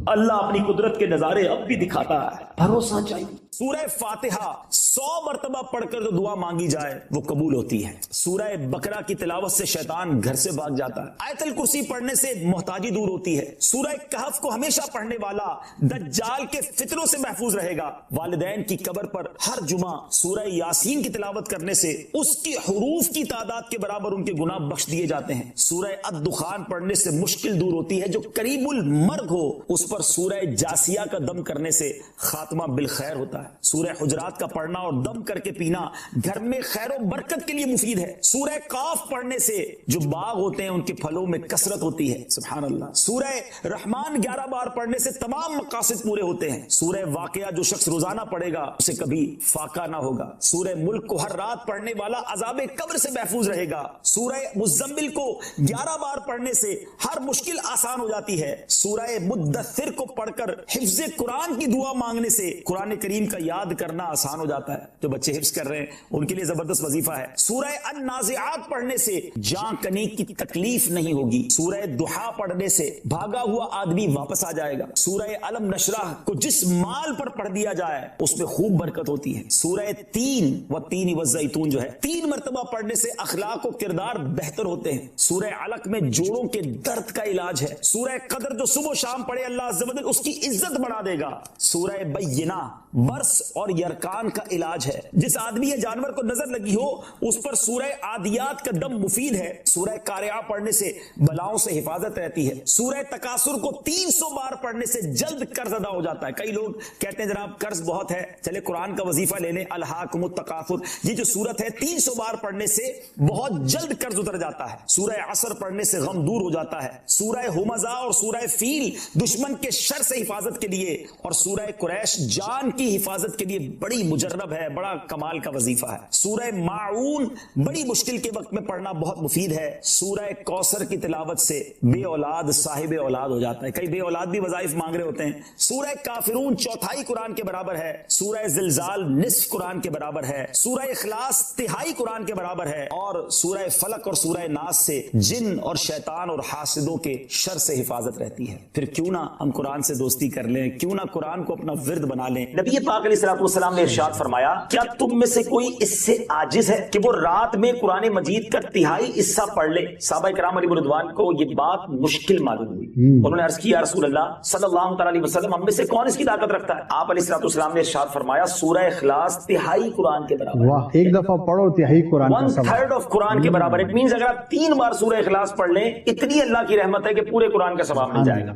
اللہ اپنی قدرت کے نظارے اب بھی دکھاتا ہے، بھروسہ چاہیے۔ سورہ فاتحہ 100 مرتبہ پڑھ کر جو دعا مانگی جائے وہ قبول ہوتی ہے. سورہ بقرہ کی تلاوت سے شیطان گھر سے بھاگ جاتا ہے. آیت الکرسی پڑھنے سے محتاجی دور ہوتی ہے. سورہ کہف کو ہمیشہ پڑھنے والا دجال کے فتنوں سے محفوظ رہے گا. والدین کی قبر پر ہر جمعہ سورہ یاسین کی تلاوت کرنے سے اس کی حروف کی تعداد کے برابر ان کے گناہ بخش دیے جاتے ہیں. سورہ الدخان پڑھنے سے مشکل دور ہوتی ہے. جو قریب المرگ ہو اس پر سورہ جاسیہ کا دم کرنے سے خاتمہ بالخیر ہوتا ہے. سورہ حجرات کا پڑھنا اور دم کر کے پینا گھر میں خیر و برکت کے لیے مفید ہے. سورہ قاف پڑھنے سے جو باغ ہوتے ہیں ان کے پھلوں میں کثرت ہوتی ہے. سبحان اللہ. سورہ رحمان 11 بار پڑھنے سے تمام مقاصد پورے ہوتے ہیں. سورہ واقعہ جو شخص روزانہ پڑھے گا اسے کبھی فاقہ نہ ہوگا. سورہ ملک کو ہر رات پڑھنے والا عذاب قبر سے محفوظ رہے گا. سورہ مزمل کو 11 بار پڑھنے سے ہر مشکل آسان ہو جاتی ہے. سورہ مدثر کو پڑھ کر حفظ قرآن کی دعا مانگنے سے قرآن کریم کا یاد کرنا آسان ہو جاتا ہے. جو بچے حفظ کر رہے ہیں ان کے لیے زبردست وظیفہ ہے. سورہ النازعات پڑھنے سے جان کنی کی تکلیف نہیں ہوگی. سورہ دحا پڑھنے سے بھاگا ہوا آدمی واپس آ جائے گا. سورہ علم نشرح کو جس مال پر پڑھ دیا جائے اس میں خوب برکت ہوتی ہے. سورہ تین والزیتون جو ہے 3 مرتبہ پڑھنے سے اخلاق و کردار بہتر ہوتے ہیں. سورہ علق میں جوڑوں کے درد کا علاج ہے. سورہ قدر جو صبح و شام پڑھے اللہ عز و جل اس کی عزت بڑھا دے گا. سورہ بینہ برس اور یرکان کا علاج ہے. جس آدمی یا جانور کو نظر لگی ہو اس پر سورہ عادیات کا دم مفید ہے. سورہ قارعہ پڑھنے سے بلاؤں سے حفاظت رہتی ہے. سورہ تکاثر کو 300 بار پڑھنے سے جلد قرض ادا ہو جاتا ہے. کئی لوگ کہتے ہیں جناب قرض بہت ہے چلے قرآن کا وظیفہ لے لیں الہاکم التکاثر. یہ جو سورت ہے 300 بار پڑھنے سے بہت جلد قرض اتر جاتا ہے. سورہ عصر پڑھنے سے غم دور ہو جاتا ہے. سورہ ہمزہ اور سورہ فیل دشمن کے شر سے حفاظت کے لیے اور سورہ قریش جان کی حفاظت کے لیے بڑی مجرب ہے, بڑا کمال کا وظیفہ ہے. سورہ ماعون بڑی مشکل کے وقت میں پڑھنا بہت مفید ہے. سورہ کوثر کی تلاوت سے بے اولاد صاحب اولاد ہو جاتا ہے. کئی بے اولاد بھی وظائف مانگ رہے ہوتے ہیں. سورہ کافرون 1/4 قرآن کے برابر ہے. سورہ زلزال نصف قرآن کے برابر ہے. سورہ اخلاص 1/3 قرآن کے برابر ہے. اور سورہ فلق اور سورہ ناس سے جن اور شیطان اور حاسدوں کے شر سے حفاظت رہتی ہے. پھر کیوں نہ ہم قرآن سے دوستی کر لیں, کیوں نہ قرآن کو اپنا ورد بنا لیں. نبی پاک علیہ الصلوۃ والسلام نے ارشاد فرمایا کیا تم میں سے کوئی اس سے عاجز ہے کہ وہ رات میں قرآن مجید کا 1/3 حصہ پڑھ لے. صحابہ کرام علیہ رضوان کو یہ بات مشکل معلوم ہوئی. انہوں نے عرض کی یا رسول اللہ صلی اللہ تعالی علیہ وسلم ہم میں سے کون اس کی طاقت رکھتا ہے. آپ علیہ الصلوۃ والسلام نے ارشاد فرمایا سورہ اخلاص 1/3 قرآن کے برابر. واہ, ایک دفعہ پڑھو 1/3 قرآن کا سبق. 1/3 آف قرآن کے برابر. اٹ مینز اگر آپ 3 بار سورہ اخلاص پڑھ لیں اتنی اللہ کی رحمت ہے کہ پورے قرآن کا ثواب مل جائے گا.